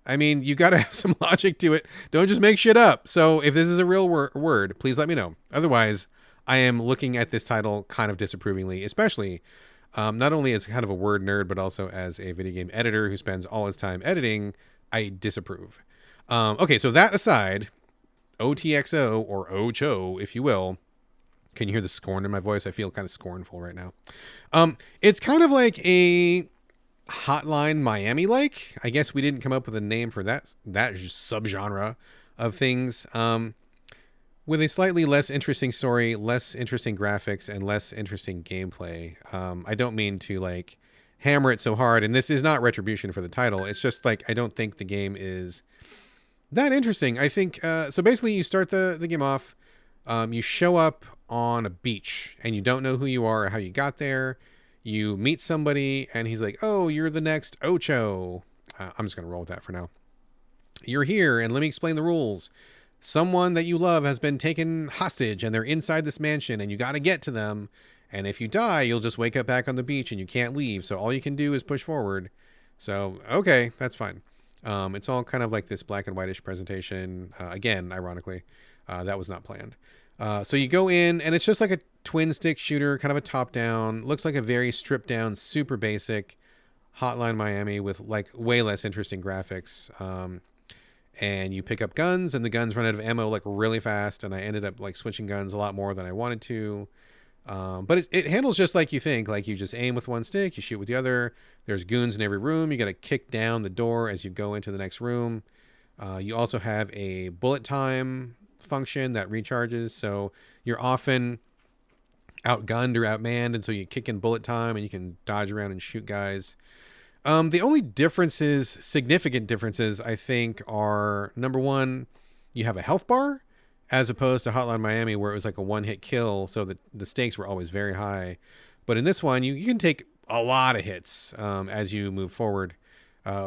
I mean, you got to have some logic to it. Don't just make shit up. So if this is a real word, please let me know. Otherwise, I am looking at this title kind of disapprovingly, especially not only as kind of a word nerd, but also as a video game editor who spends all his time editing I disapprove. Okay, so that aside, OTXO or OCHO, if you will. Can you hear the scorn in my voice? I feel kind of scornful right now. It's kind of like a Hotline Miami like. I guess we didn't come up with a name for that subgenre of things. With a slightly less interesting story, less interesting graphics, and less interesting gameplay. I don't mean to like hammer it so hard, and this is not retribution for the title. It's just like I don't think the game is that interesting. I think so. Basically, you start the game off. You show up on a beach, and you don't know who you are or how you got there. You meet somebody, and he's like, "Oh, you're the next Ocho." I'm just gonna roll with that for now. You're here, and let me explain the rules. Someone that you love has been taken hostage, and they're inside this mansion, and you got to get to them. And if you die, you'll just wake up back on the beach, and you can't leave. So all you can do is push forward. So okay, that's fine. It's all kind of like this black and whitish presentation. Again, ironically, that was not planned. So you go in, and it's just like a twin stick shooter, kind of a top down. Looks like a very stripped down, super basic Hotline Miami with like way less interesting graphics. And you pick up guns, and the guns run out of ammo like really fast, and I ended up like switching guns a lot more than I wanted to. But it handles just like you think. Like you just aim with one stick, you shoot with the other. There's goons in every room. You got to kick down the door as you go into the next room. You also have a bullet time function that recharges, so you're often outgunned or outmanned, and so you kick in bullet time, and you can dodge around and shoot guys. The only differences, significant differences, I think, are number one, you have a health bar as opposed to Hotline Miami, where it was like a one-hit kill, so the stakes were always very high. But in this one, you can take a lot of hits as you move forward,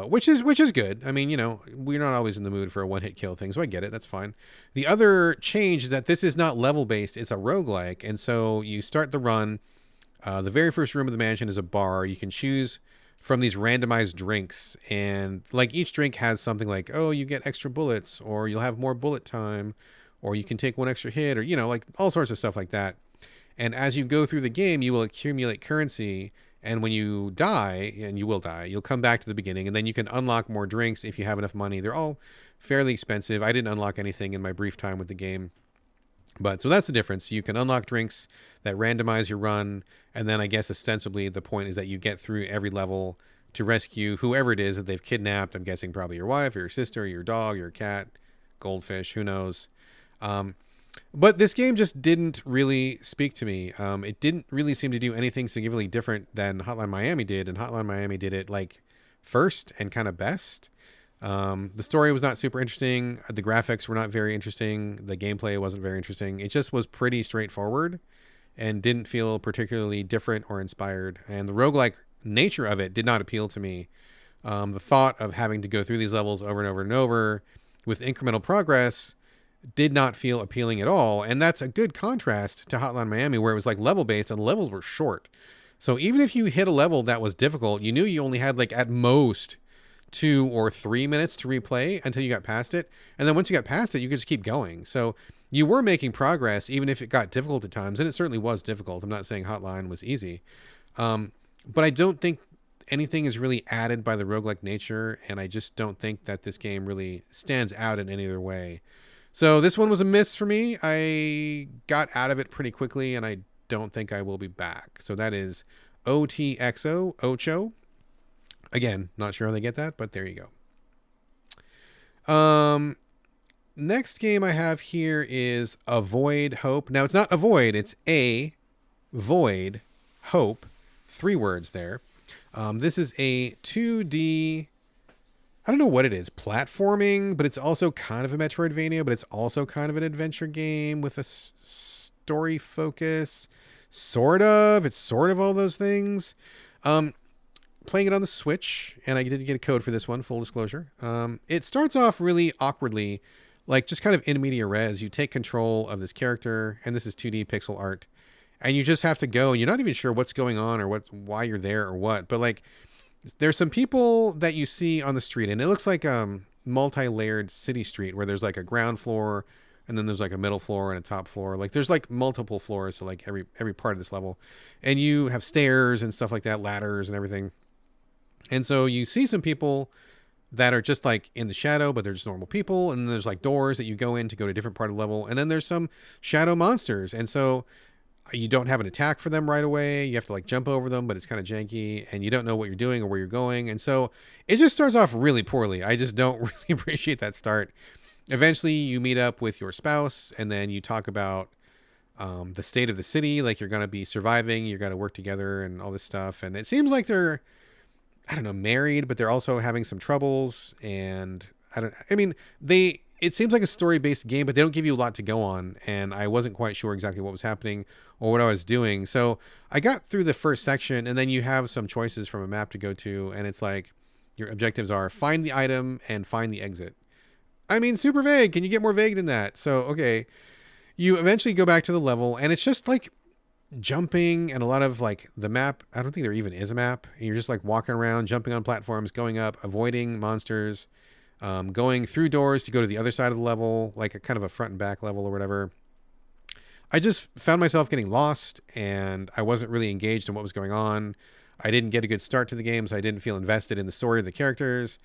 which is good. I mean, you know, we're not always in the mood for a one-hit kill thing, so I get it. That's fine. The other change is that this is not level-based. It's a roguelike, and so you start the run. The very first room of the mansion is a bar. You can choose from these randomized drinks, and like each drink has something like, oh, you get extra bullets, or you'll have more bullet time, or you can take one extra hit, or, you know, like all sorts of stuff like that. And as you go through the game, you will accumulate currency, and when you die, and you will die, you'll come back to the beginning, and then you can unlock more drinks if you have enough money. They're all fairly expensive. I didn't unlock anything in my brief time with the game. But so that's the difference. You can unlock drinks that randomize your run, and then I guess ostensibly the point is that you get through every level to rescue whoever it is that they've kidnapped. I'm guessing probably your wife or your sister or your dog or your cat, goldfish, who knows. But this game just didn't really speak to me. It didn't really seem to do anything significantly different than Hotline Miami did, and Hotline Miami did it like first and kind of best. The story was not super interesting. The graphics were not very interesting. The gameplay wasn't very interesting. It just was pretty straightforward and didn't feel particularly different or inspired. And the roguelike nature of it did not appeal to me. The thought of having to go through these levels over and over and over with incremental progress did not feel appealing at all. And that's a good contrast to Hotline Miami, where it was like level based and the levels were short. So even if you hit a level that was difficult, you knew you only had like at most 2 or 3 minutes to replay until you got past it. And then once you got past it, you could just keep going. So you were making progress, even if it got difficult at times. And it certainly was difficult. I'm not saying Hotline was easy. But I don't think anything is really added by the roguelike nature. And I just don't think that this game really stands out in any other way. So this one was a miss for me. I got out of it pretty quickly, and I don't think I will be back. So that is OTXO, Ocho. Again, not sure how they get that, but there you go. Next game I have here is Avoid Hope. Now, it's not Avoid, it's A Void Hope. 3 words there. This is a 2D, I don't know what it is, platforming, but it's also kind of a Metroidvania, but it's also kind of an adventure game with a story focus. Sort of. It's sort of all those things. Playing it on the Switch, and I did get a code for this one, full disclosure. It starts off really awkwardly, like just kind of in media res. You take control of this character, and this is 2D pixel art, and you just have to go, and you're not even sure what's going on or why you're there or what. But like, there's some people that you see on the street, and it looks like multi-layered city street where there's like a ground floor, and then there's like a middle floor and a top floor. Like there's like multiple floors, so like every part of this level, and you have stairs and stuff like that, ladders and everything. And so you see some people that are just like in the shadow, but they're just normal people. And then there's like doors that you go in to go to a different part of the level. And then there's some shadow monsters. And so you don't have an attack for them right away. You have to like jump over them, but it's kind of janky and you don't know what you're doing or where you're going. And so it just starts off really poorly. I just don't really appreciate that start. Eventually you meet up with your spouse and then you talk about the state of the city. Like you're going to be surviving, you're going to work together and all this stuff. And it seems like they're, I don't know, married, but they're also having some troubles. And it seems like a story-based game, but they don't give you a lot to go on. And I wasn't quite sure exactly what was happening or what I was doing. So I got through the first section and then you have some choices from a map to go to. And it's like your objectives are find the item and find the exit. I mean, super vague. Can you get more vague than that? So, okay. You eventually go back to the level and it's just like jumping and a lot of like the map. I don't think there even is a map. You're just like walking around, jumping on platforms, going up, avoiding monsters, going through doors to go to the other side of the level, like a kind of a front and back level or whatever. I just found myself getting lost and I wasn't really engaged in what was going on. I didn't get a good start to the game, so I didn't feel invested in the story of the characters.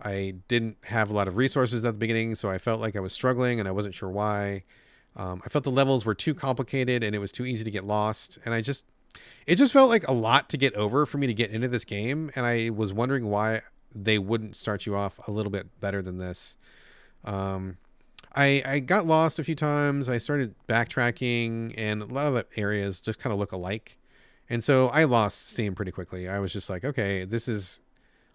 I didn't have a lot of resources at the beginning, so I felt like I was struggling and I wasn't sure why. I felt the levels were too complicated and it was too easy to get lost. And it just felt like a lot to get over for me to get into this game. And I was wondering why they wouldn't start you off a little bit better than this. I got lost a few times. I started backtracking and a lot of the areas just kind of look alike. And so I lost steam pretty quickly. I was just like, okay, this is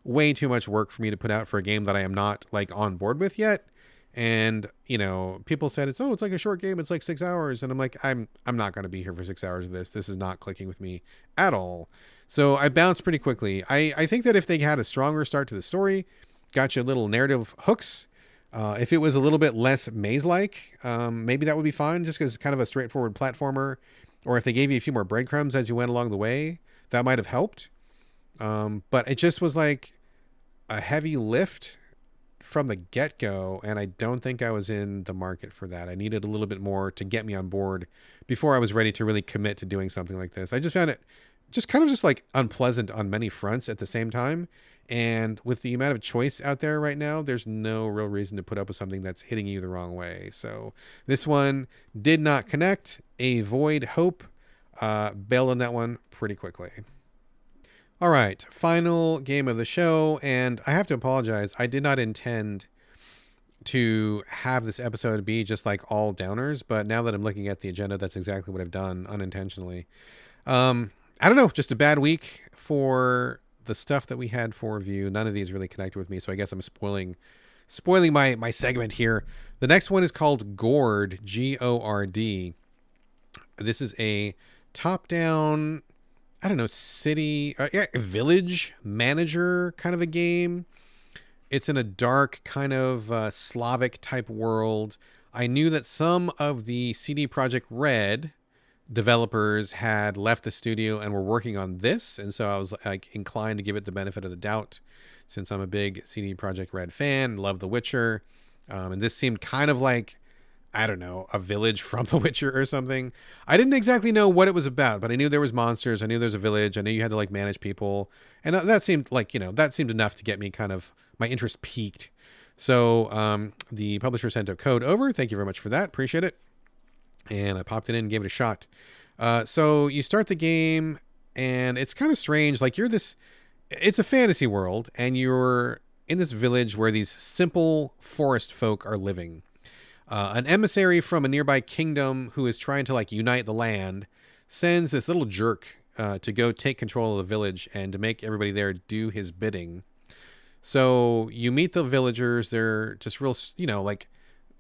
way too much work for me to put out for a game that I am not like on board with yet. And, you know, people said it's like a short game. It's like 6 hours. And I'm like, I'm not going to be here for 6 hours of this. This is not clicking with me at all. So I bounced pretty quickly. I think that if they had a stronger start to the story, got you little narrative hooks, if it was a little bit less maze-like, maybe that would be fine just because it's kind of a straightforward platformer. Or if they gave you a few more breadcrumbs as you went along the way, that might have helped. But it just was like a heavy lift from the get-go, and I don't think I was in the market for that. I needed a little bit more to get me on board before I was ready to really commit to doing something like this. I just found it just kind of just like unpleasant on many fronts at the same time. And with the amount of choice out there right now, there's no real reason to put up with something that's hitting you the wrong way. So this one did not connect. A void hope. Bailed on that one pretty quickly. All right, final game of the show, and I have to apologize. I did not intend to have this episode be just like all downers, but now that I'm looking at the agenda, that's exactly what I've done unintentionally. I don't know, just a bad week for the stuff that we had for review. None of these really connected with me, so I guess I'm spoiling my segment here. The next one is called Gord, Gord. This is a top-down, I don't know, city, village manager kind of a game. It's in a dark kind of Slavic type world. I knew that some of the CD Projekt Red developers had left the studio and were working on this. And so I was like inclined to give it the benefit of the doubt since I'm a big CD Projekt Red fan, love The Witcher. And this seemed kind of like, I don't know, a village from The Witcher or something. I didn't exactly know what it was about, but I knew there was monsters. I knew there was a village. I knew you had to like manage people. And that seemed like, that seemed enough to get me kind of, my interest peaked. So the publisher sent a code over. Thank you very much for that. Appreciate it. And I popped it in and gave it a shot. So you start the game and it's kind of strange. Like it's a fantasy world and you're in this village where these simple forest folk are living. An emissary from a nearby kingdom who is trying to like unite the land sends this little jerk to go take control of the village and to make everybody there do his bidding. So you meet the villagers. They're just real, like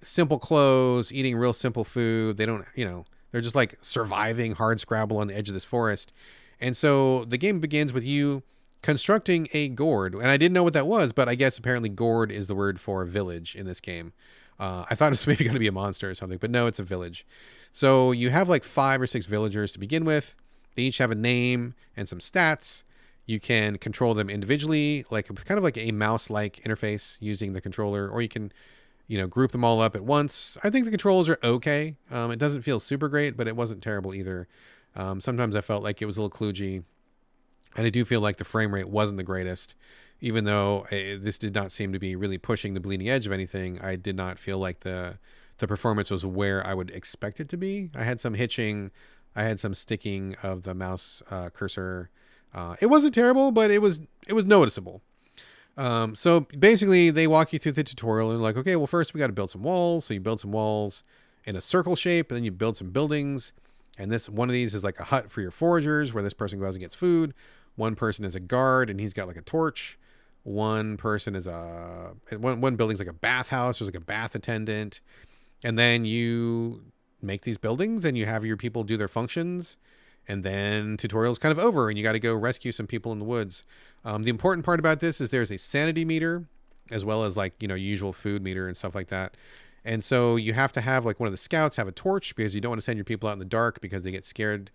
simple clothes, eating real simple food. They don't, they're just like surviving hard scrabble on the edge of this forest. And so the game begins with you constructing a gourd. And I didn't know what that was, but I guess apparently gourd is the word for village in this game. I thought it was maybe going to be a monster or something, but no, it's a village. So you have like 5 or 6 villagers to begin with. They each have a name and some stats. You can control them individually, like with kind of like a mouse-like interface using the controller, or you can, group them all up at once. I think the controls are okay. It doesn't feel super great, but it wasn't terrible either. Sometimes I felt like it was a little kludgy, and I do feel like the frame rate wasn't the greatest. even though this did not seem to be really pushing the bleeding edge of anything, I did not feel like the performance was where I would expect it to be. I had some hitching, I had some sticking of the mouse cursor. It wasn't terrible, but it was noticeable. So basically, they walk you through the tutorial and like, okay, well, first we got to build some walls. So you build some walls in a circle shape, and then you build some buildings. And this one of these is like a hut for your foragers, where this person goes and gets food. One person is a guard, and he's got like a torch. One person is one building's like a bathhouse. There's like a bath attendant. And then you make these buildings and you have your people do their functions. And then tutorial's kind of over and you got to go rescue some people in the woods. The important part about this is there's a sanity meter as well as like, usual food meter and stuff like that. And so you have to have like one of the scouts have a torch because you don't want to send your people out in the dark because they get scared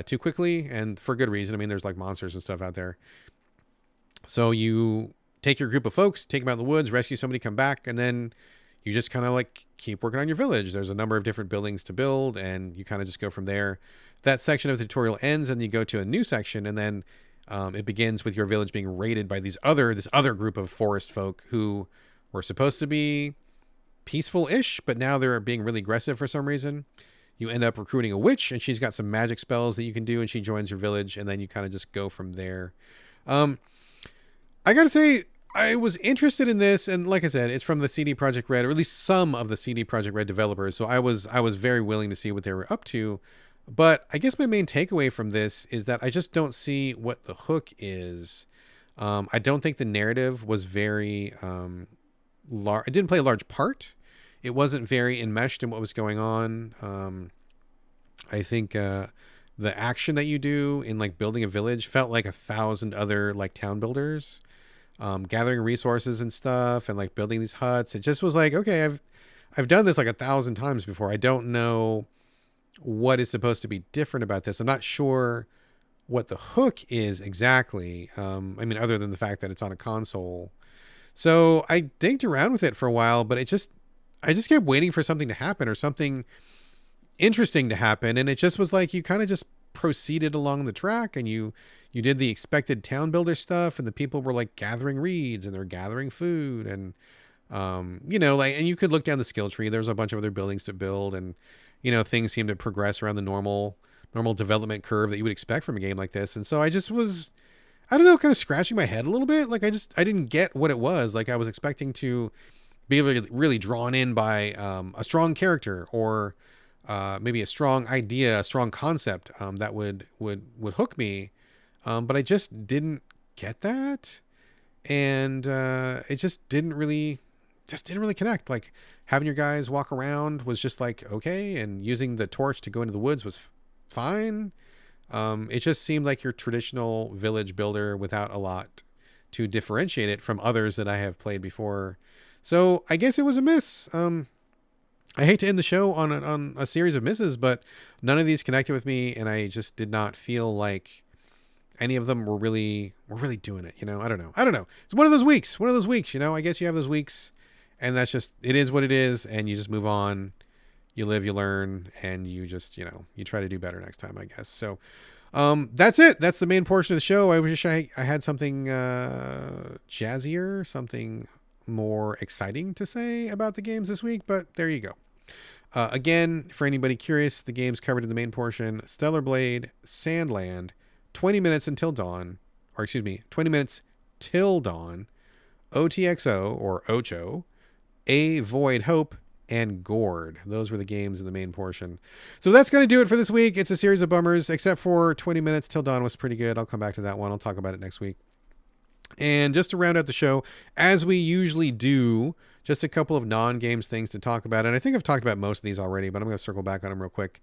too quickly, and for good reason. I mean, there's like monsters and stuff out there. So you take your group of folks, take them out in the woods, rescue somebody, come back, and then you just kind of like keep working on your village. There's a number of different buildings to build, and you kind of just go from there. That section of the tutorial ends, and you go to a new section, and then it begins with your village being raided by this other group of forest folk who were supposed to be peaceful-ish, but now they're being really aggressive for some reason. You end up recruiting a witch, and she's got some magic spells that you can do, and she joins your village, and then you kind of just go from there. I gotta say, I was interested in this, and like I said, it's from the CD Projekt Red, or at least some of the CD Projekt Red developers, so I was very willing to see what they were up to. But I guess my main takeaway from this is that I just don't see what the hook is. I don't think the narrative was very large. It didn't play a large part. It wasn't very enmeshed in what was going on. I think the action that you do in like building a village felt like 1,000 other like town builders. Gathering resources and stuff and like building these huts. It just was like, okay, I've done this like 1,000 times before. I don't know what is supposed to be different about this. I'm not sure what the hook is exactly. I mean, other than the fact that it's on a console. So I dinked around with it for a while, but I just kept waiting for something to happen or something interesting to happen. And it just was like, you kind of just proceeded along the track and you did the expected town builder stuff, and the people were like gathering reeds and they're gathering food, and like, and you could look down the skill tree. There's a bunch of other buildings to build, and things seem to progress around the normal development curve that you would expect from a game like this. And so I just was, I don't know, kind of scratching my head a little bit. Like I didn't get what it was. Like I was expecting to be really drawn in by a strong character or maybe a strong idea, a strong concept that would hook me. But I just didn't get that. And it just didn't really connect. Like having your guys walk around was just like, okay. And using the torch to go into the woods was fine. It just seemed like your traditional village builder without a lot to differentiate it from others that I have played before. So I guess it was a miss. I hate to end the show on a series of misses, but none of these connected with me, and I just did not feel like any of them were really doing it. I don't know. It's one of those weeks. I guess you have those weeks, and that's just, it is what it is, and you just move on. You live, you learn, and you just, you try to do better next time, I guess. So that's it. That's the main portion of the show. I wish I had something jazzier, something more exciting to say about the games this week, but there you go. Again, for anybody curious, the games covered in the main portion: Stellar Blade, Sandland, 20 minutes until dawn, 20 minutes till dawn, OTXO or Ocho, A Void Hope, and Gord. Those were the games in the main portion. So that's going to do it for this week. It's a series of bummers, except for 20 minutes till dawn was pretty good. I'll come back to that one. I'll talk about it next week. And just to round out the show, as we usually do, just a couple of non-games things to talk about. And I think I've talked about most of these already, but I'm going to circle back on them real quick.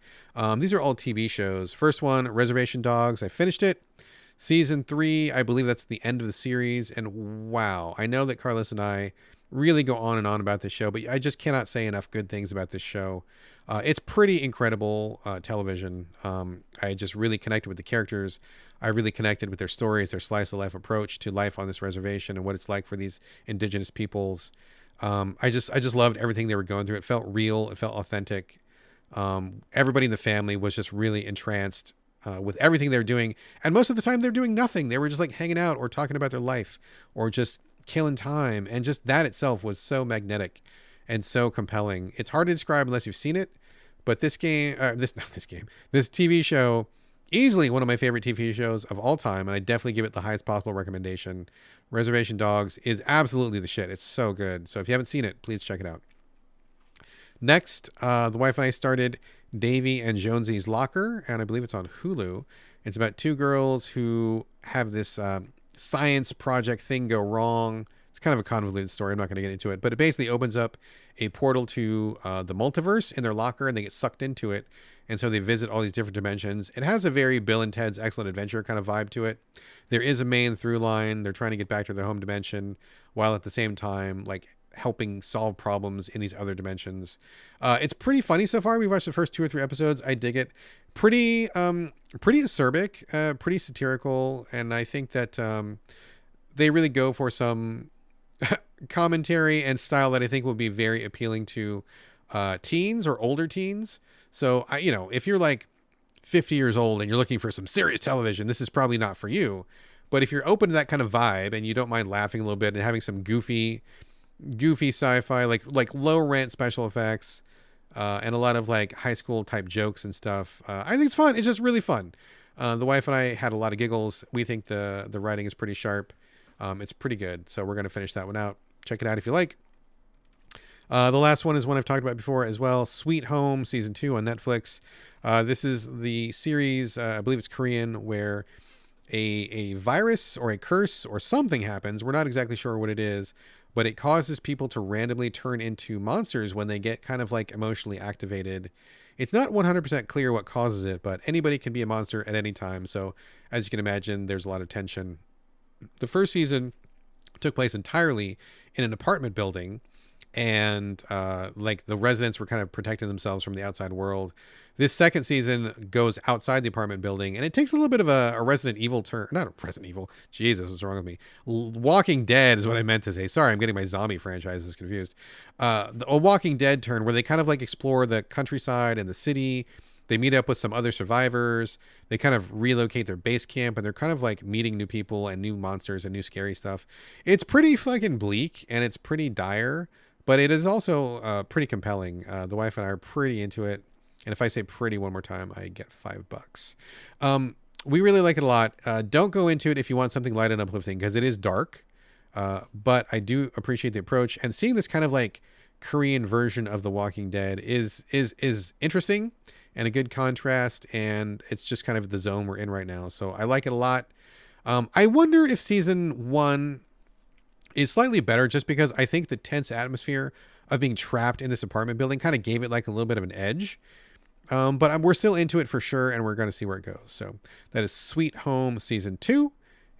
These are all TV shows. First one, Reservation Dogs. I finished it. Season 3, I believe that's the end of the series. And wow, I know that Carlos and I really go on and on about this show, but I just cannot say enough good things about this show. It's pretty incredible television. I just really connected with the characters. I really connected with their stories, their slice of life approach to life on this reservation and what it's like for these indigenous peoples. I just loved everything they were going through. It felt real. It felt authentic. Everybody in the family was just really entranced with everything they're doing. And most of the time they're doing nothing. They were just like hanging out or talking about their life or just killing time. And just that itself was so magnetic and so compelling. It's hard to describe unless you've seen it. But this TV show, easily one of my favorite TV shows of all time. And I definitely give it the highest possible recommendation. Reservation Dogs is absolutely the shit. It's so good. So if you haven't seen it, please check it out. Next, the wife and I started Davy and Jonesy's Locker, and I believe it's on Hulu. It's about two girls who have this science project thing go wrong. It's kind of a convoluted story. I'm not going to get into it, but it basically opens up a portal to the multiverse in their locker, and they get sucked into it. And so they visit all these different dimensions. It has a very Bill and Ted's Excellent Adventure kind of vibe to it. There is a main through line. They're trying to get back to their home dimension while at the same time, like, helping solve problems in these other dimensions. It's pretty funny so far. We watched the first 2 or 3 episodes. I dig it. Pretty acerbic, pretty satirical. And I think that they really go for some commentary and style that I think will be very appealing to teens or older teens. So, if you're like 50 years old and you're looking for some serious television, this is probably not for you. But if you're open to that kind of vibe and you don't mind laughing a little bit and having some goofy sci-fi, like low rent special effects, and a lot of like high school type jokes and stuff, I think it's fun. It's just really fun. The wife and I had a lot of giggles. We think the writing is pretty sharp. It's pretty good. So we're going to finish that one out. Check it out if you like. The last one is one I've talked about before as well. Sweet Home Season 2 on Netflix. This is the series, I believe it's Korean, where a virus or a curse or something happens. We're not exactly sure what it is, but it causes people to randomly turn into monsters when they get kind of like emotionally activated. It's not 100% clear what causes it, but anybody can be a monster at any time. So as you can imagine, there's a lot of tension. The first season took place entirely in an apartment building, and like the residents were kind of protecting themselves from the outside world. This second season goes outside the apartment building, and it takes a little bit of a Resident Evil turn. Not a Resident Evil. Jesus, what's wrong with me? Walking Dead is what I meant to say. Sorry, I'm getting my zombie franchises confused. A Walking Dead turn where they kind of like explore the countryside and the city. They meet up with some other survivors. They kind of relocate their base camp, and they're kind of like meeting new people and new monsters and new scary stuff. It's pretty fucking bleak, and it's pretty dire, but it is also pretty compelling. The wife and I are pretty into it. And if I say pretty one more time, I get $5. We really like it a lot. Don't go into it if you want something light and uplifting, because it is dark. But I do appreciate the approach. And seeing this kind of like Korean version of The Walking Dead is interesting and a good contrast. And it's just kind of the zone we're in right now. So I like it a lot. I wonder if season 1 is slightly better, just because I think the tense atmosphere of being trapped in this apartment building kind of gave it like a little bit of an edge. But we're still into it for sure, and we're going to see where it goes. So that is Sweet Home Season 2,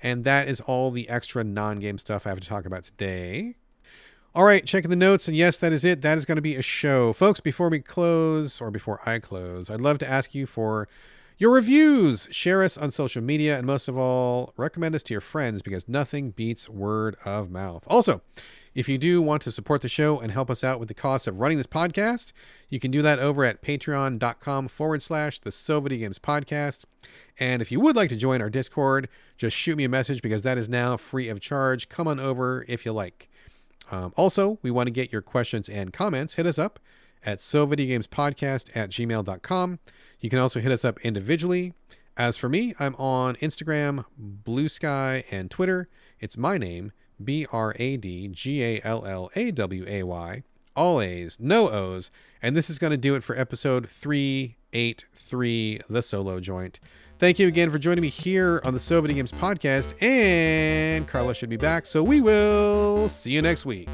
and that is all the extra non-game stuff I have to talk about today. All right, checking the notes, and yes, that is it. That is going to be a show. Folks, before we close, or before I close, I'd love to ask you for your reviews. Share us on social media, and most of all, recommend us to your friends, because nothing beats word of mouth. Also, if you do want to support the show and help us out with the cost of running this podcast, you can do that over at patreon.com/the So Video Games Podcast. And if you would like to join our Discord, just shoot me a message, because that is now free of charge. Come on over if you like. Also, we want to get your questions and comments. Hit us up at sovideogamespodcast@gmail.com. You can also hit us up individually. As for me, I'm on Instagram, Blue Sky, and Twitter. It's my name, BradGallaway, all A's, no O's. And this is going to do it for episode 383, The Solo Joint. Thank you again for joining me here on the So Video Games Podcast, and Carlos should be back, so we will see you next week.